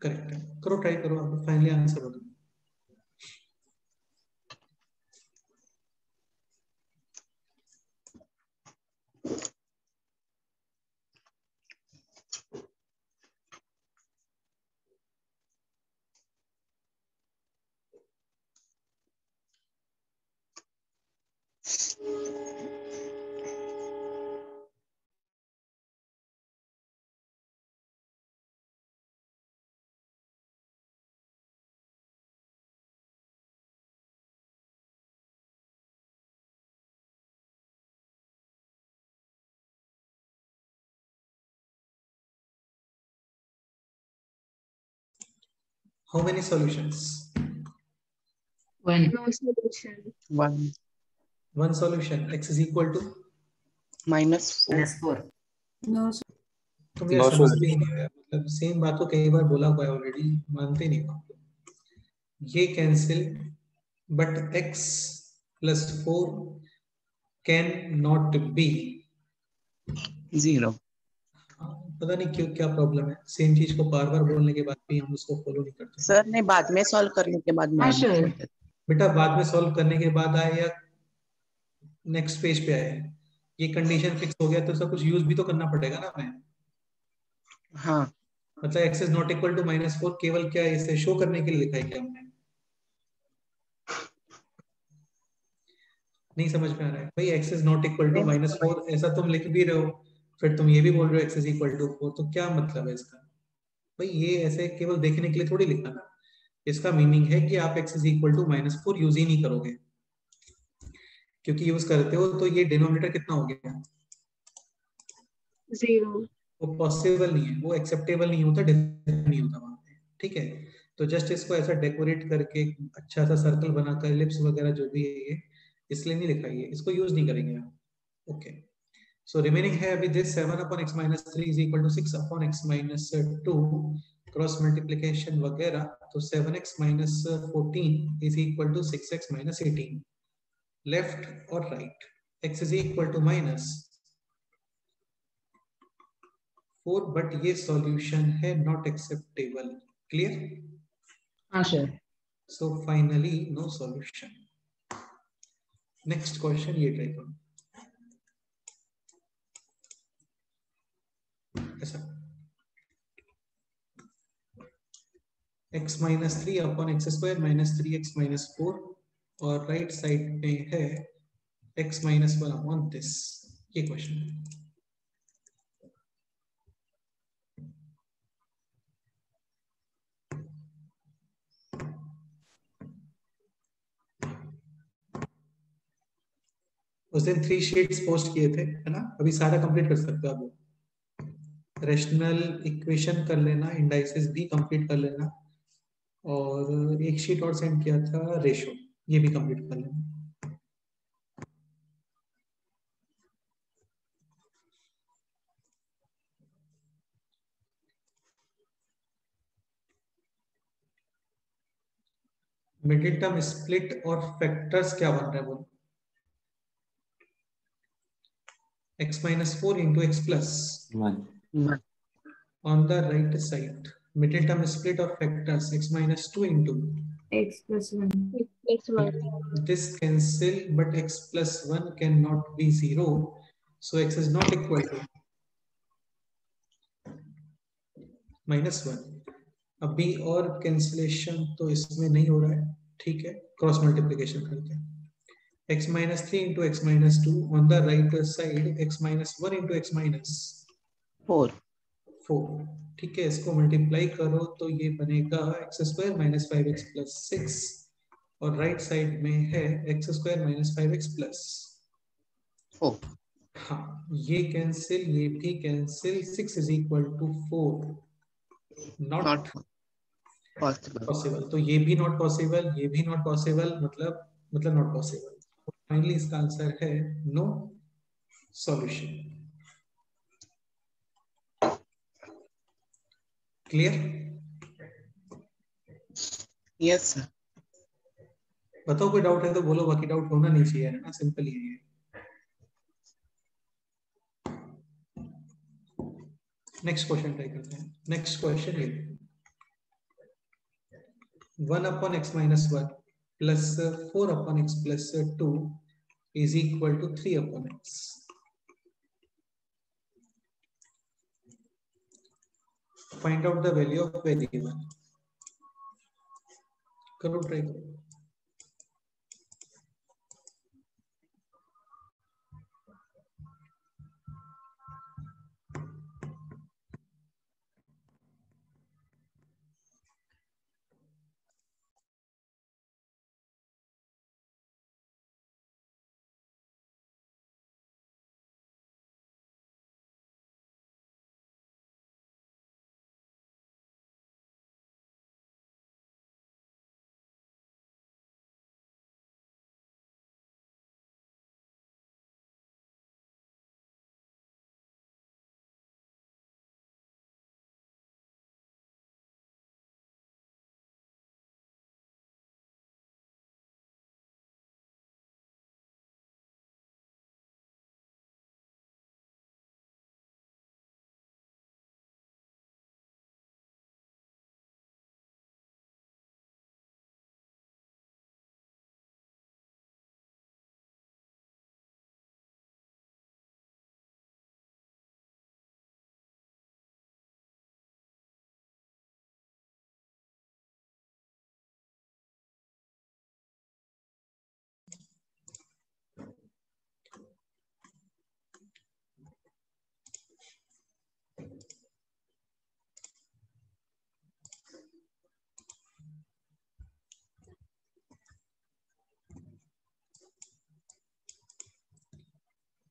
Speaker 1: Correct है, करो, ट्राई करो, आप फाइनली आंसर बताओ. How many solutions?
Speaker 5: One.
Speaker 7: No solution.
Speaker 4: 1
Speaker 1: One solution. X is equal to.
Speaker 4: minus 4.
Speaker 5: Minus 4.
Speaker 7: No
Speaker 1: तुम यार
Speaker 3: No
Speaker 1: समझते ही नहीं हो यार, मतलब सेम बात को कई बार बोला हुआ है ऑलरेडी, मानते नहीं हो. ये cancel, but x plus 4 can not be
Speaker 4: 0.
Speaker 1: पता नहीं क्यों, क्या प्रॉब्लम है, सेम चीज को बार बार बोलने के बाद भी हम उसको फॉलो नहीं करते.
Speaker 4: सर ने बाद में सॉल्व करने के बाद
Speaker 5: हाँ,
Speaker 4: minus
Speaker 5: sure.
Speaker 4: कर देते.
Speaker 1: बेटा बाद में सॉल्व करने के बाद आए या नेक्स्ट पेज पे आए, ये कंडीशन फिक्स हो गया तो सब कुछ यूज भी तो करना पड़ेगा ना हमें.
Speaker 4: हाँ,
Speaker 1: मतलब x is not equal to -4 केवल क्या इसे शो करने के लिए लिखा है क्या हमने? नहीं समझ में आ रहा है भाई, x is not equal to -4 ऐसा तुम लिख भी रहे हो, फिर तुम ये भी बोल रहे हो x इज इक्वल टू 4, तो क्या मतलब है इसका? भाई ये ऐसे केवल देखने के लिए थोड़ी लिखा ना, इसका मीनिंग है कि आप x is equal to -4 use ही नहीं करोगे, क्योंकि यूज करते हो तो ये डिनोमिनेटर कितना हो गया?
Speaker 7: 0.
Speaker 1: वो पॉसिबल नहीं है, वो एक्सेप्टेबल नहीं होता, डिफरेंट नहीं होता वहां पे. ठीक है, तो जस्ट इसको ऐसा डेकोरेट करके अच्छा सा सर्कल बनाकर एलिप्स वगैरह जो भी है ये इसलिए नहीं लिखा, ये इसको यूज नहीं करेंगे आप. ओके, सो रिमेनिंग है अभी this 7 upon x minus 3 is equal to 6 upon x minus 2 cross multiplication वगैरह, तो 7x minus 14 is equal to 6x minus 18. Left और right, x is equal to minus 4, but ये सॉल्यूशन है नॉट एक्सेप्टेबल. क्लियर?
Speaker 5: हाँ, sure.
Speaker 1: So finally no solution. Next question ये ट्राई करो ऐसा. x minus 3 upon x square minus 3x minus 4 और राइट साइड पे है x minus 1 upon this. ये क्वेश्चन है. उस दिन 3 शीट्स पोस्ट किए थे, है ना? अभी सारा कंप्लीट कर सकते हो आप. रेशनल इक्वेशन कर लेना, इंडाइसेस भी कंप्लीट कर लेना, और एक शीट और सेंड किया था रेशो, ये भी कंप्लीट कर लेना. मिडिल टर्म स्प्लिट और फैक्टर्स क्या बन रहा है बोलो? x minus 4 into x plus
Speaker 3: 1.
Speaker 1: on the right side. Middle term split of factors x minus 2 into
Speaker 7: X plus 1.
Speaker 6: X minus
Speaker 1: this cancel, but x plus 1 cannot be 0, so x is not equal to -1. अभी और कैंसिलेशन तो इसमें नहीं हो रहा है, ठीक है, क्रॉस मल्टीप्लिकेशन करते हैं. x minus 3 into x minus 2 on the right side, x minus 1 into x minus
Speaker 4: 4.
Speaker 1: 4. ठीक है, इसको मल्टीप्लाई करो तो ये बनेगा x square minus 5x plus 6 और राइट साइड में है x square minus 5x plus
Speaker 4: 4.
Speaker 1: हाँ, ये कैंसिल, ये भी cancel, 6 is equal to 4 not
Speaker 4: Possible.
Speaker 1: Possible. तो ये भी नॉट पॉसिबल, ये भी नॉट पॉसिबल, मतलब नॉट पॉसिबल। फाइनली इसका आंसर है no solution. Clear?
Speaker 4: Yes, sir.
Speaker 1: बताओ कोई डाउट है तो बोलो, बाकी डाउट होना नहीं चाहिए, है ना, सिंपल ही है ये। नेक्स्ट क्वेश्चन ट्राई करते हैं। नेक्स्ट क्वेश्चन ये 1 upon x minus 1 plus 4 upon x plus 2 is equal to 3 upon x. Find out the value of variable. करो, ट्राई करो।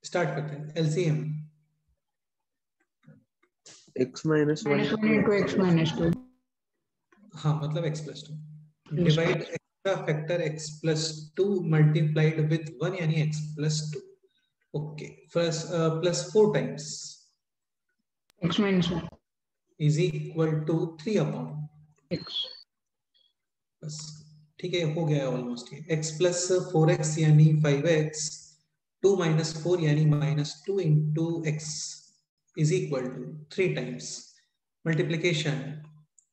Speaker 1: स्टार्ट करते हैं। LCM
Speaker 2: x minus 1
Speaker 5: -1 into x minus 2.
Speaker 1: हाँ, मतलब x plus 2 डिवाइड x का factor x plus 2 multiplied with 1 यानी x plus 2। Okay, first plus 4 times
Speaker 5: X minus 1.
Speaker 1: Is equal to 3 upon
Speaker 5: X.
Speaker 1: बस, ठीक है, हो गया ऑलमोस्ट। ये x प्लस 4x यानी 5x, 2 माइनस 4 यानी minus 2 into x is equal to 3 times multiplication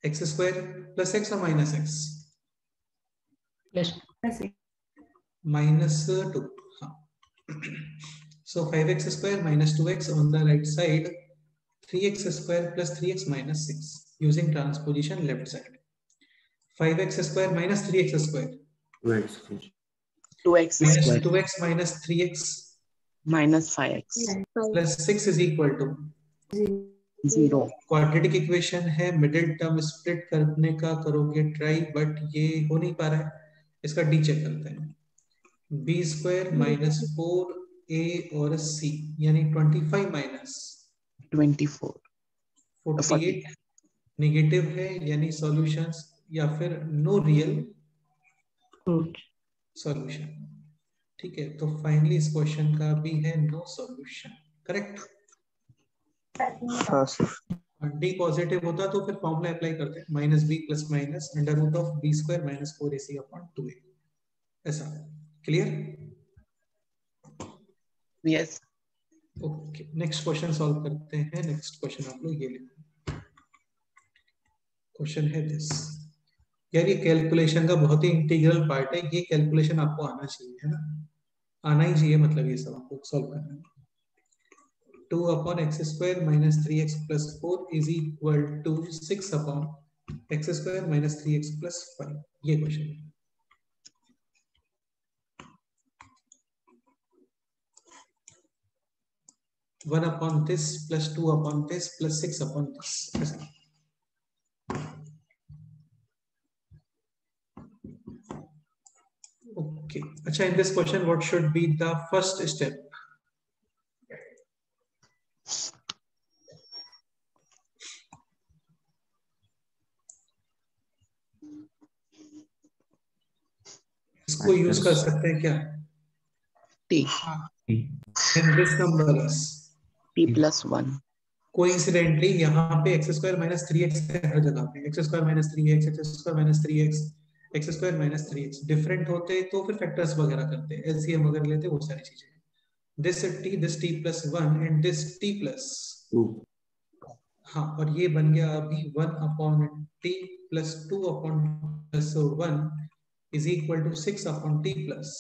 Speaker 1: x square plus x और minus x
Speaker 5: Plus.
Speaker 1: minus 2. So 5x square minus 2x on the right side, 3x square plus 3x minus 6 using transposition left side. 5x square minus 3x square
Speaker 4: 2x
Speaker 1: minus
Speaker 4: square
Speaker 1: 2x minus 3x
Speaker 4: minus 5x
Speaker 1: plus 6 is equal to
Speaker 4: 0.
Speaker 1: Quadratic equation है, मिडिल टर्म स्प्लिट करने का करोगे ट्राई, बट ये हो नहीं पा रहा है। इसका डी चेक करते हैं। बी स्क्वायर माइनस 4a और c यानी 25 माइनस
Speaker 4: 24.
Speaker 1: 48 नेगेटिव है, यानी सॉल्यूशंस या फिर नो रियल सॉल्यूशन। ठीक है, तो फाइनली इस क्वेश्चन का भी है नो सॉल्यूशन। करेक्ट?
Speaker 2: हाँ सर।
Speaker 1: डी पॉजिटिव होता तो फिर फॉर्मूला अप्लाई करते हैं, minus B plus minus under root of B square minus 4ac upon 2a। ऐसा clear?
Speaker 4: Yes.
Speaker 1: Okay, next question solve करते हैं। नेक्स्ट क्वेश्चन आप लोग ये लिखो। क्वेश्चन है दिस, यार ये कैलकुलेशन का बहुत ही इंटीग्रल पार्ट है, ये कैलकुलेशन आपको आना चाहिए, है ना, आना ही चाहिए, मतलब ये सब आपको सॉल्व करना है। 2 upon x square minus 3x plus 4 is equal to 6 upon x square minus 3x plus 5। ये क्वेश्चन है। One upon this plus 2 upon this plus 6 upon this. Okay. अच्छा, in this question, what should be the first step? इसको यूज कर सकते हैं क्या?
Speaker 4: T.
Speaker 1: And this number is
Speaker 4: T plus 1.
Speaker 1: Coincidentally यहाँ पे x square minus three x हर जगह पे x square minus three x, x square minus three x, x square minus three x different होते तो फिर फैक्टर्स वगैरह करते, एलसीएम वगैरह लेते, वो सारी चीजें. This t plus one and this t plus
Speaker 3: 2.
Speaker 1: हाँ, और ये बन गया अभी one upon t plus two upon plus one is equal to six upon t plus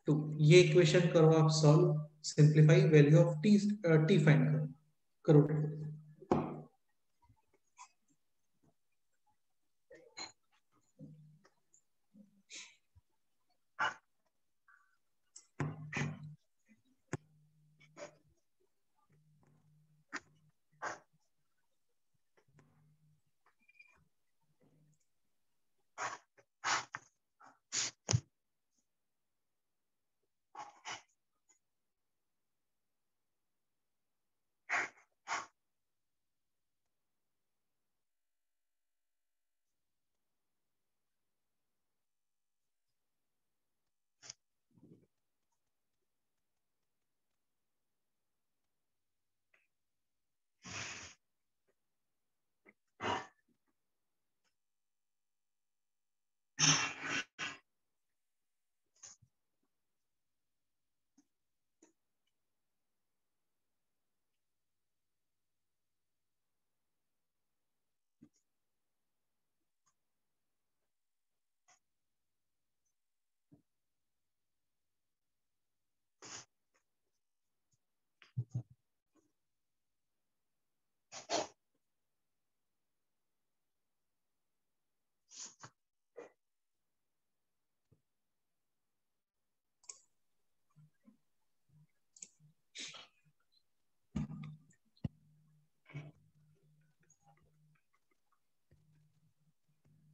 Speaker 1: two. ये इक्वेशन करो आप solve, simplify, value of t find करो.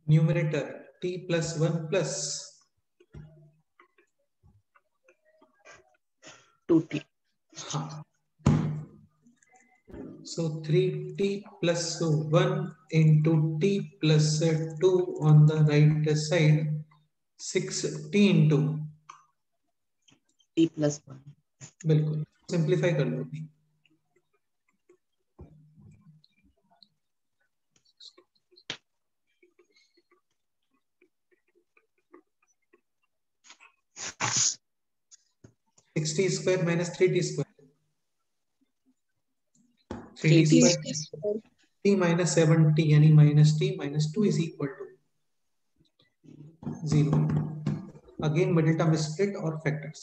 Speaker 1: Numerator t plus 1 plus
Speaker 4: 2t.
Speaker 1: हाँ, so 3t plus 1 into t plus 2 on the right side, 6t into
Speaker 4: T plus 1.
Speaker 1: बिल्कुल सिंप्लीफाई कर लो अभी. Six t square minus three t square, three t
Speaker 4: 3t
Speaker 1: square
Speaker 4: square.
Speaker 1: T minus seven t यानी minus t minus two is equal to zero. Again middle term split और factors.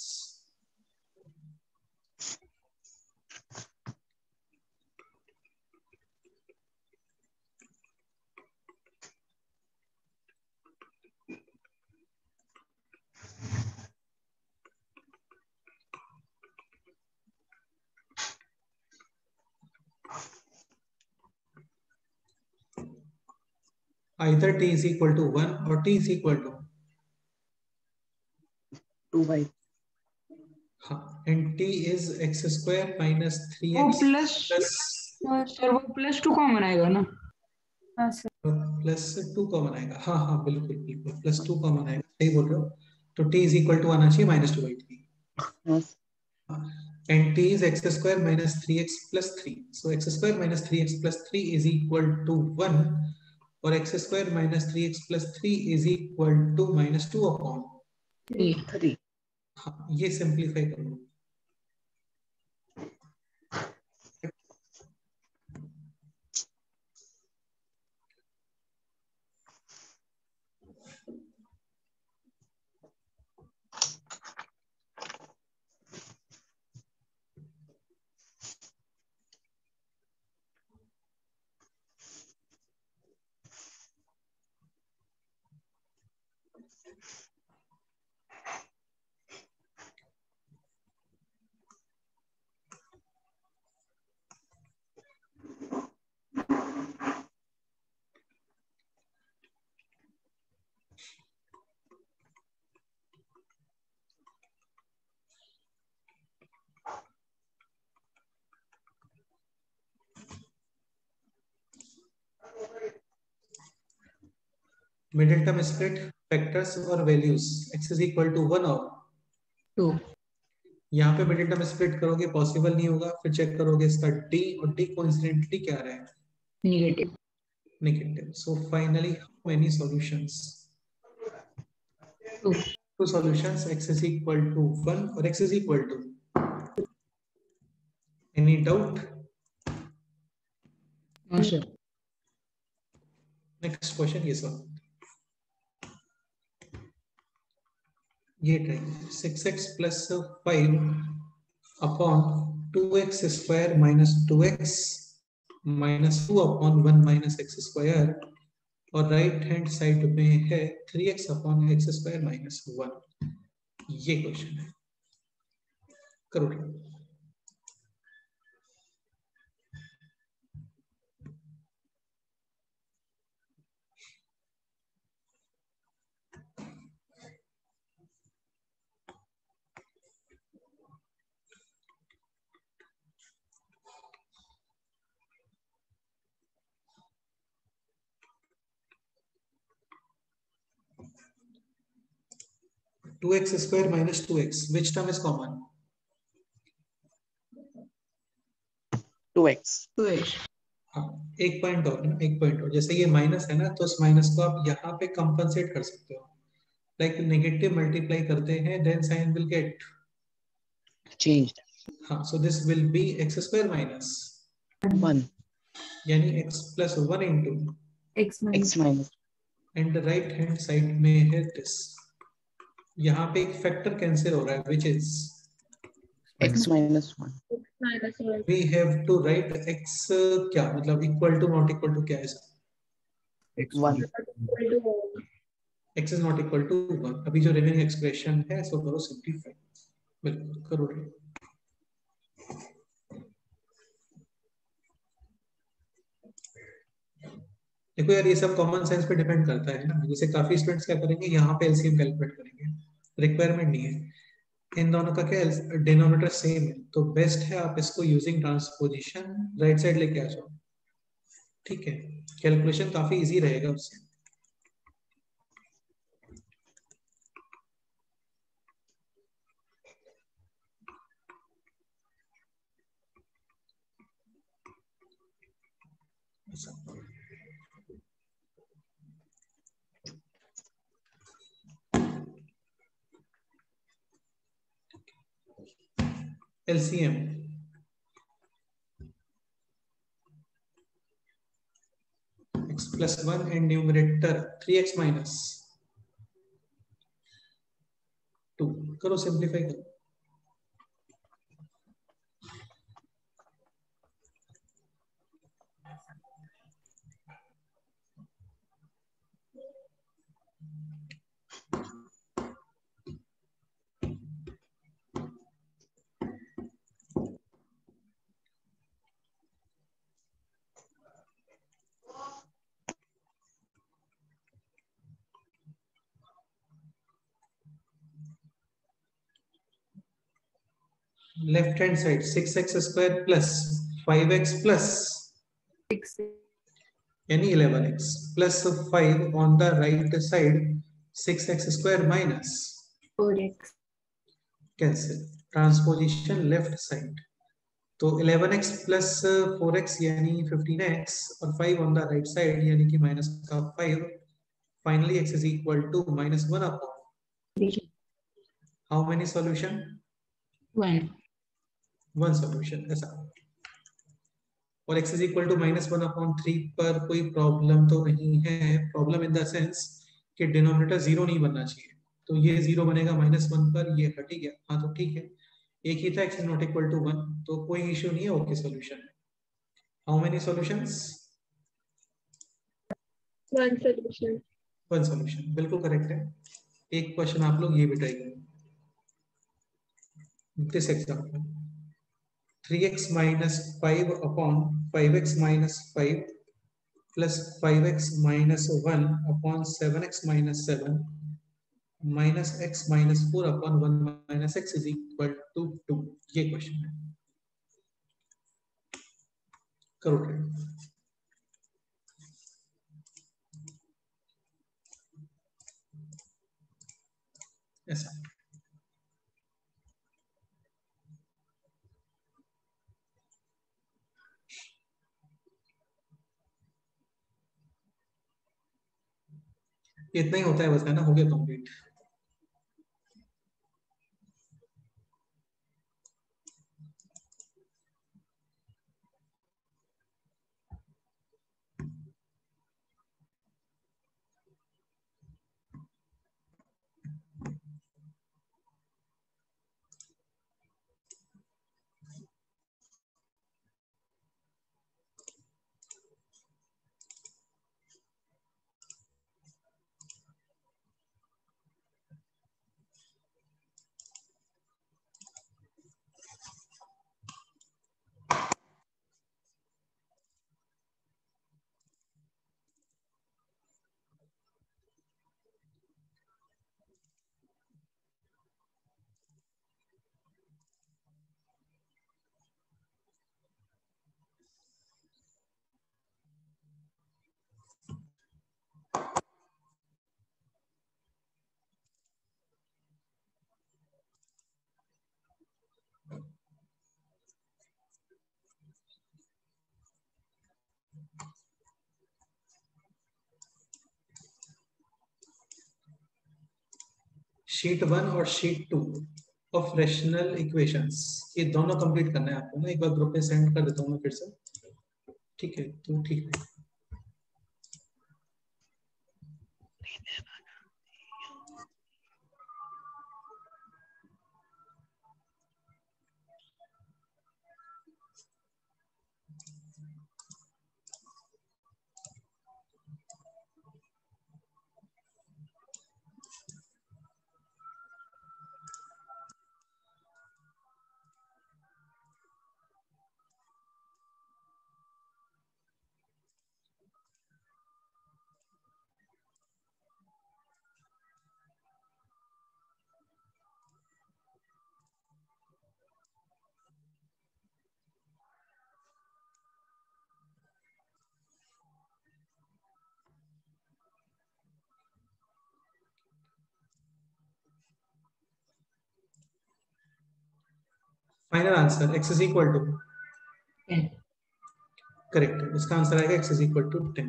Speaker 1: either t is equal to 1 or t is equal to
Speaker 4: 2y.
Speaker 1: हाँ, and t is x square minus
Speaker 5: वो
Speaker 1: 3x
Speaker 5: प्लस
Speaker 1: plus
Speaker 5: सर वो प्लस टू कॉमन आएगा ना?
Speaker 7: हाँ सर.
Speaker 1: प्लस टू कॉमन आएगा. हाँ हाँ बिल्कुल बिल्कुल प्लस टू कॉमन आएगा, सही बोल रहे हो. तो t is equal to आना चाहिए minus two by three.
Speaker 4: Yes.
Speaker 1: And t is x square minus 3x plus 3. So x square minus 3x plus 3 is equal to 1 और x square minus 3x plus 3 is equal to minus 2 upon.
Speaker 4: 3.
Speaker 1: हाँ, ये सिंप्लीफाई करो. मिडिल टर्म स्प्लिट फैक्टर्स और values x is equal to 1 और
Speaker 5: 2
Speaker 1: यहाँ पे मिडिल टर्म स्प्लिट करोगे पॉसिबल नहीं होगा, फिर चेक करोगे इसका d और d कोइंसिडेंटली क्या रहा है,
Speaker 5: negative
Speaker 1: negative. So finally how many solutions?
Speaker 5: 2
Speaker 1: two solutions, x is equal to 1 or x is equal to. Any doubt?
Speaker 5: हाँ सर.
Speaker 1: Next question ये सर. ये try 6x plus 5 upon 2x square minus 2x minus 2 upon 1 minus x square और राइट हैंड साइड में है 3x upon x square minus 1. ये क्वेश्चन है, करो. 2x square minus 2x, which term is common?
Speaker 4: 2x.
Speaker 1: हाँ, एक पॉइंट और ना, एक पॉइंट और. जैसे ये माइनस है ना, तो इस माइनस को आप यहाँ पे कंपनसेट कर सकते हो. लाइक नेगेटिव मल्टीप्लाई करते हैं, then sign will get
Speaker 4: Changed.
Speaker 1: हाँ. So this will be x square minus
Speaker 4: 1.
Speaker 1: यानी x plus 1 into
Speaker 7: X minus.
Speaker 4: X minus.
Speaker 1: And right hand side में है दिस. यहाँ पे एक फैक्टर कैंसिल हो रहा है, which is
Speaker 4: X minus 1.
Speaker 6: minus 1.
Speaker 1: we have to write x क्या मतलब equal to not equal to क्या है?
Speaker 3: X
Speaker 4: 1.
Speaker 1: x is not equal to 1. अभी जो रिमेनिंग एक्सप्रेशन है सो करो सिंपलीफाई. बिल्कुल करो. देखो यार, ये सब कॉमन सेंस पे डिपेंड करता है ना. जैसे काफी स्टूडेंट्स क्या करेंगे, यहाँ पे एलसीएम कैलकुलेट करेंगे, रिक्वायरमेंट नहीं है. इन दोनों का क्या डिनोमिनेटर सेम है, तो बेस्ट है आप इसको यूजिंग ट्रांसपोजिशन राइट साइड लेके आ जाओ. ठीक है, कैलकुलेशन काफी इजी रहेगा उससे. LCM x plus 1 and numerator 3x minus 2. करो सिंप्लीफाई करो. Left hand side 6x square plus 5x plus
Speaker 7: 6.
Speaker 1: यानी 11x plus 5 on the right side 6x square minus
Speaker 7: 4x.
Speaker 1: Cancel, transposition left side. तो 11x प्लस 4x यानी 15x और 5 ऑन द राइट साइड यानी कि माइनस का 5. Finally x is equal to minus 1 upon how many solution?
Speaker 5: 1
Speaker 1: one solution. ऐसा. और x is equal to minus 1 upon 3 पर कोई प्रॉब्लम तो नहीं है. प्रॉब्लम इन द सेंस कि डिनोमिनेटर जीरो नहीं बनना चाहिए, तो ये जीरो बनेगा माइनस 1 पर, ये हट ही गया. हाँ तो ठीक है, एक ही था x is not equal to 1, तो कोई इश्यू नहीं है. Okay solution. How many solutions?
Speaker 6: 1 solution.
Speaker 1: One solution, बिल्कुल करेक्ट है. एक क्वेश्चन आप लोग ये भी ट्राई करें. This example 3x minus 5 upon 5x minus 5 plus 5x minus 1 upon 7x minus 7 minus x minus 4 upon 1 minus x is equal to 2. ये क्वेश्चन है, करो ट्राई. ऐसा। इतना ही होता है बस, है ना, हो गया कंप्लीट। शीट 1 और शीट 2 ऑफ रैशनल इक्वेशंस, ये दोनों कंप्लीट करना है आपको ना। एक बार ग्रुप में सेंड कर देता हूँ मैं फिर से, ठीक है? तो ठीक है, final answer x is equal to
Speaker 5: 10.
Speaker 1: Correct है, इसका आंसर आएगा x is equal to 10।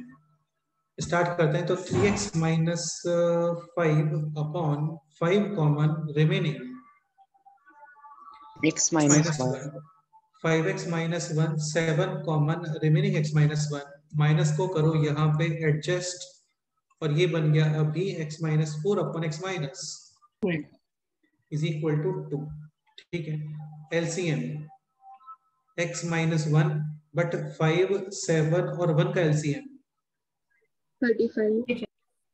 Speaker 1: Start करते हैं। तो 3x minus 5 upon 5 common remaining
Speaker 2: x minus 1
Speaker 1: 5x minus 1 7 common remaining x minus 1, minus को करो यहाँ पे एडजस्ट, और ये बन गया अभी x minus 4 upon x minus is equal to 2। ठीक है, एलसीएम x माइनस 1 बट 5 7 और 1 का एलसीएम
Speaker 6: 35.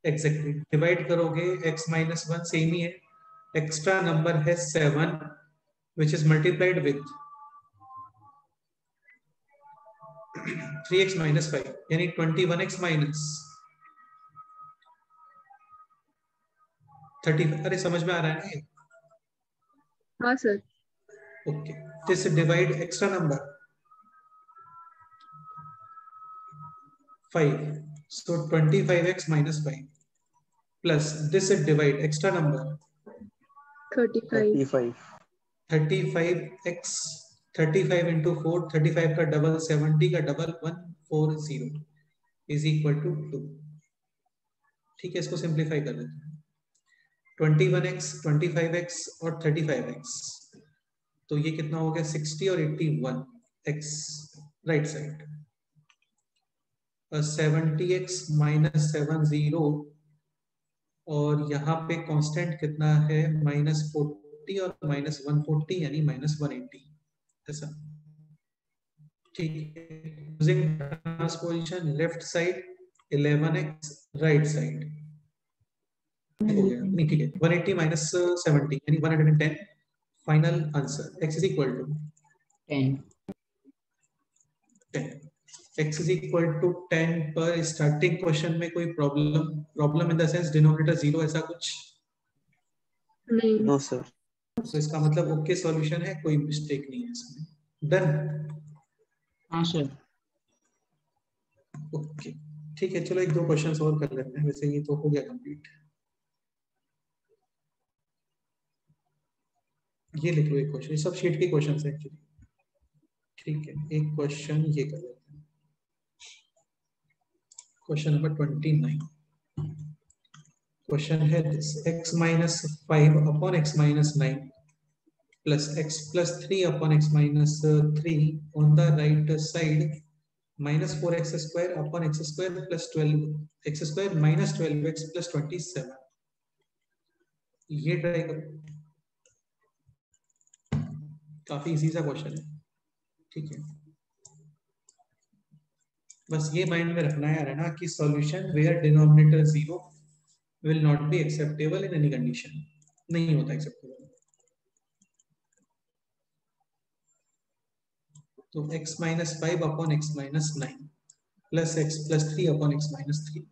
Speaker 1: एग्जैक्टली डिवाइड करोगे x माइनस 1 सेम ही है, एक्स्ट्रा नंबर है 7 which is multiplied with 3x minus 5 यानी 21x minus 30। अरे समझ में आ रहा है ना ये?
Speaker 6: हाँ sir.
Speaker 1: Okay, this divide extra number 5, so 25x minus 5 plus this divide extra number
Speaker 6: 35.
Speaker 1: 35x 35 into 4 35 का डबल 70 का डबल 140 इज इक्वल टू 2। ठीक है, इसको सिंप्लीफाई कर लेते हैं। 21x 25x और 35x, तो ये कितना हो गया 60 और 81x right side, 70x minus 70 और यहाँ पे कांस्टेंट कितना है माइनस 40 और माइनस 140 यानी माइनस 180 ऐसा। ठीक है, using transposition left side 11x right side हो गया। नहीं ठीक है, 180 माइनस 70 यानी 110। Final answer x is equal to 10। x is equal to 10 पर स्टार्टिंग क्वेश्चन में कोई problem in the sense denominator 0 ऐसा कुछ
Speaker 6: नहीं.
Speaker 2: no sir
Speaker 1: तो इसका मतलब ओके सॉल्यूशन है, कोई मिस्टेक नहीं है इसमें। डन।
Speaker 5: हाँ सर.
Speaker 1: ओके ठीक है, चलो एक दो क्वेश्चंस और कर लेते हैं, वैसे ये तो हो गया कंप्लीट। ये लिख लो एक क्वेश्चन, ये सब शीट के क्वेश्चन है एक्चुअली। ठीक है, एक क्वेश्चन ये कर लेते हैं, क्वेश्चन नंबर 29। क्वेश्चन है this, x minus 5 upon x minus 9 plus x plus 3 upon x minus 3 on the right side minus 4x square upon x square plus 12x square minus 12x plus 27। ये ट्राई करो, काफी इजी सा क्वेश्चन है। ठीक है, बस ये माइंड में रखना है ना कि solution where denominator 0 will not be acceptable in any condition, नहीं होता acceptable। तो x minus 5 upon x minus 9 plus x plus 3 upon x minus 3।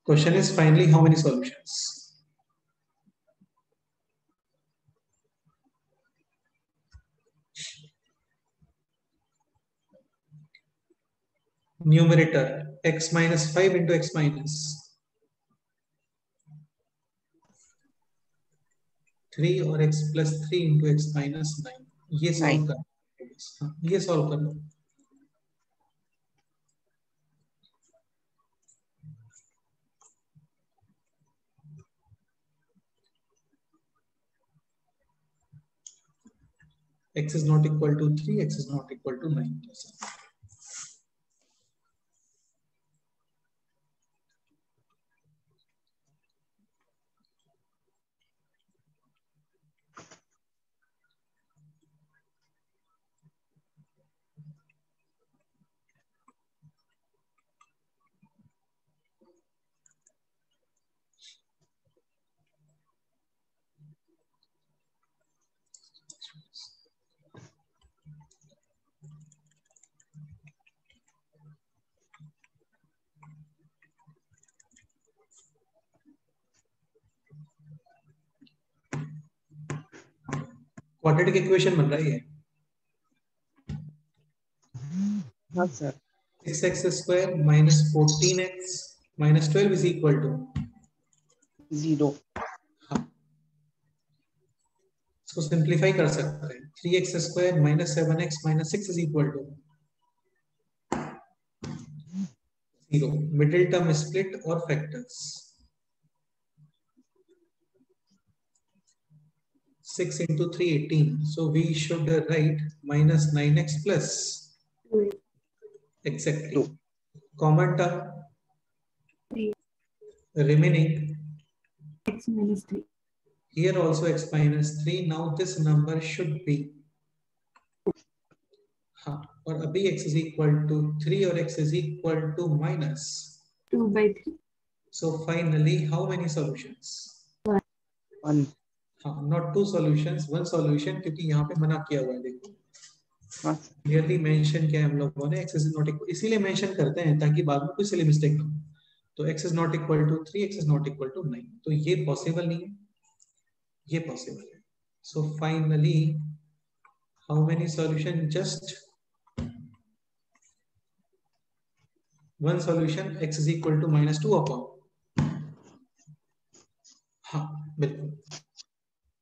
Speaker 1: Question is finally how many solutions? Numerator x minus 5 into x minus 3 और x plus 3 into x minus 9, ये सॉल्व कर, ये सॉल्व कर लो। x is not equal to 3, x is not equal to 9। Quadratic equation बन रहा है ये।
Speaker 4: हाँ sir.
Speaker 1: 6x square minus 14x minus 12 is equal to
Speaker 4: 0।
Speaker 1: हाँ, इसको सिंप्लीफाई कर सकते हैं। 3x square minus 7x minus 6 is equal to 0। Middle term split और factors. 6 into 3 18, so we should write minus 9x plus exactly common term
Speaker 7: 3
Speaker 1: remaining
Speaker 7: x minus 3
Speaker 1: here also x minus 3। now this number should be हाँ, और अभी x is equal to 3 और x is equal to minus
Speaker 7: 2/3।
Speaker 1: so finally how many solutions?
Speaker 4: 1।
Speaker 1: हाँ, not 2 solutions, 1 solution, क्योंकि यहाँ पे मना किया हुआ है। देखो क्लियरली मेंशन किया है हम लोगों ने, x is not equal, इसीलिए मेंशन करते हैं ताकि बाद में कोई सिली मिस्टेक ना हो। तो x is not equal to 3, x is not equal to 9, तो ये पॉसिबल नहीं है, ये पॉसिबल है। So finally how many solution? Just one solution, x is equal to minus 2 upon. हाँ बिल्कुल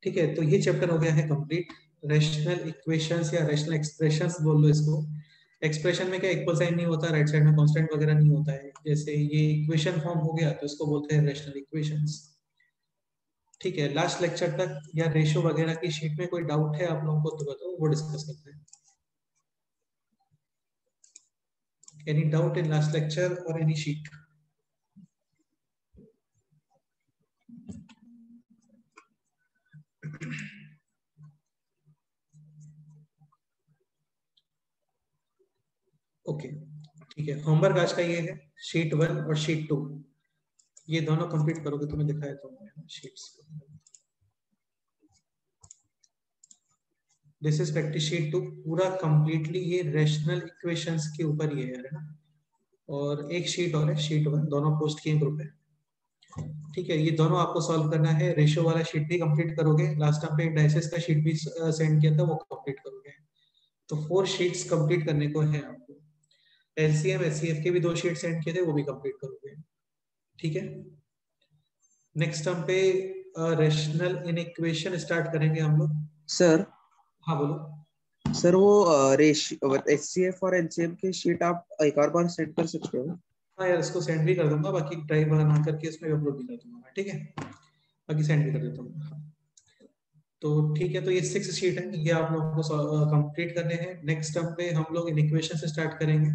Speaker 1: ठीक है। तो ये चैप्टर हो गया है कंप्लीट। रैशनल इक्वेशंस या रैशनल एक्सप्रेशंस बोल लो इसको। एक्सप्रेशन में क्या इक्वल साइन नहीं होता, राइट साइड में कांस्टेंट वगैरह नहीं होता है। जैसे ये इक्वेशन फॉर्म हो गया तो इसको बोलते हैं रैशनल इक्वेशंस। ठीक है, लास्ट लेक्चर तक या रेशो वगैरह की शीट में कोई डाउट है आप लोगों को तो बताओ, वो डिस्कस करते हैं। Any doubt in last lecture और एनी शीट? ओके ठीक है, होमवर्क आज का ये है, शीट 1 और शीट 2 ये दोनों कंप्लीट करोगे तो मैं दिखाया तो sheets. This is practice sheet 2, पूरा कंप्लीटली ये रैशनल इक्वेशंस के ऊपर ये है ना। और एक शीट और है, शीट 1, दोनों पोस्ट किए ग्रुप है। ठीक है, ये दोनों आपको सॉल्व करना है। रेशियो वाला शीट भी कंप्लीट करोगे, लास्ट टाइम पे डाइसेस का शीट भी सेंड किया था, वो कंप्लीट करोगे। तो 4 शीट्स कंप्लीट करने को है आपको। एलसीएम एचसीएफ के भी 2 शीट सेंड किए थे, वो भी कंप्लीट करोगे। ठीक है, नेक्स्ट टर्म पे रेशनल इनइक्वेशन स्टार्ट करेंगे हम लोग।
Speaker 2: सर
Speaker 1: हाँ बोलो।
Speaker 2: सर वो रेशियो एचसीएफ और एलसीएम की शीट आप एक और बार सेंड कर सकते हो?
Speaker 1: हाँ यार, इसको सेंड भी कर दूंगा, बाकी ड्राइव बना करके इसमें अपलोड भी कर दूंगा मैं। ठीक है, बाकी सेंड भी कर देता हूँ। हाँ। तो ठीक है, तो ये 6 शीट है, ये आप लोगों को कंप्लीट करने हैं। नेक्स्ट टर्म पे हम लोग इक्वेशन से स्टार्ट करेंगे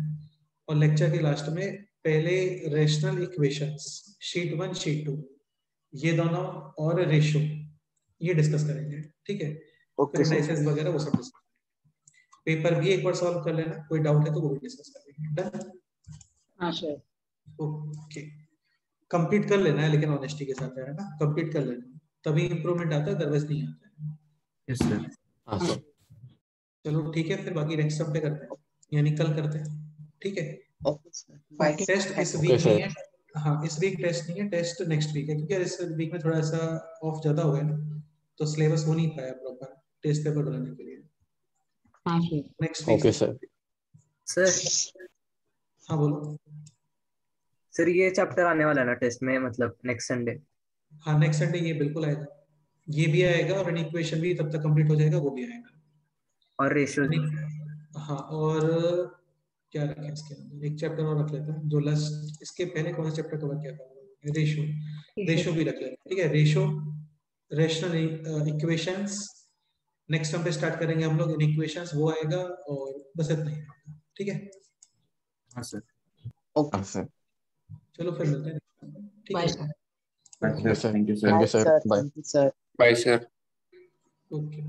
Speaker 1: और लेक्चर के लास्ट में पहले रेशनल इक्वेशंस शीट 1 शीट 2 ये दोनों और रेशियो ये डिस्कस करेंगे। ठीक है,
Speaker 2: ओके सर।
Speaker 1: इंडाइसेस वगैरह वो सब डिस्कस। पेपर भी एक बार सॉल्व कर लेना, कोई डाउट है तो वो भी डिस्कस करेंगे। डन?
Speaker 5: हाँ सर।
Speaker 1: ओके, कंप्लीट कर लेना है, लेकिन ऑनेस्टी के साथ है ना, कंप्लीट कर लेना, तभी इंप्रूवमेंट आता है, अदरवाइज नहीं आता है।
Speaker 3: Yes sir.
Speaker 8: हाँ सर।
Speaker 1: चलो ठीक है, फिर बाकी नेक्स्ट टर्म पे करते हैं, यानी कल करते हैं। ठीक है,
Speaker 4: ओके सर, बाय।
Speaker 1: टेस्ट इस
Speaker 8: ओके
Speaker 1: वीक
Speaker 8: सर।
Speaker 1: नहीं है। हाँ, इस वीक टेस्ट नहीं है, टेस्ट नेक्स्ट वीक है, क्योंकि यार इस वीक में थोड़ा सा ऑफ ज्यादा हो गया ना, तो सिलेबस हो नहीं पाया प्रॉपर टेस्ट पेपर बनाने के लिए।
Speaker 5: हाँ sir.
Speaker 1: Next week.
Speaker 8: Okay sir.
Speaker 9: Sir
Speaker 1: हाँ बोलो।
Speaker 9: सर ये चैप्टर आने वाला है ना टेस्ट में, मतलब नेक्स्ट संडे?
Speaker 1: हाँ, नेक्स्ट संडे ये बिल्कुल आएगा, ये भी आएगा, और इक्वेशन भी तब तक कंप्लीट हो जाएगा, वो भी आएगा।
Speaker 9: और रेशियो भी?
Speaker 1: हाँ, और क्या रखें इसके अंदर, एक चैप्टर और रख लेते हैं जो लास्ट, इसके पहले कौन सा चैप्टर कवर किया था, रेशियो। रेशियो भी रख लेते हैं। ठीक है, ratio, rational equations, next time पे स्टार्ट करेंगे हम लोग इक्वेशंस, वो आएगा, और बस इतना ही। ठीक है,
Speaker 3: हाँ सर।
Speaker 8: हाँ सर।
Speaker 1: चलो फिर मिलते हैं। ठीक
Speaker 5: बाय
Speaker 1: है,
Speaker 5: sir.
Speaker 3: Thank you sir.
Speaker 8: Thank you sir. Bye.
Speaker 4: Thank you sir.
Speaker 8: Bye sir.
Speaker 1: Okay.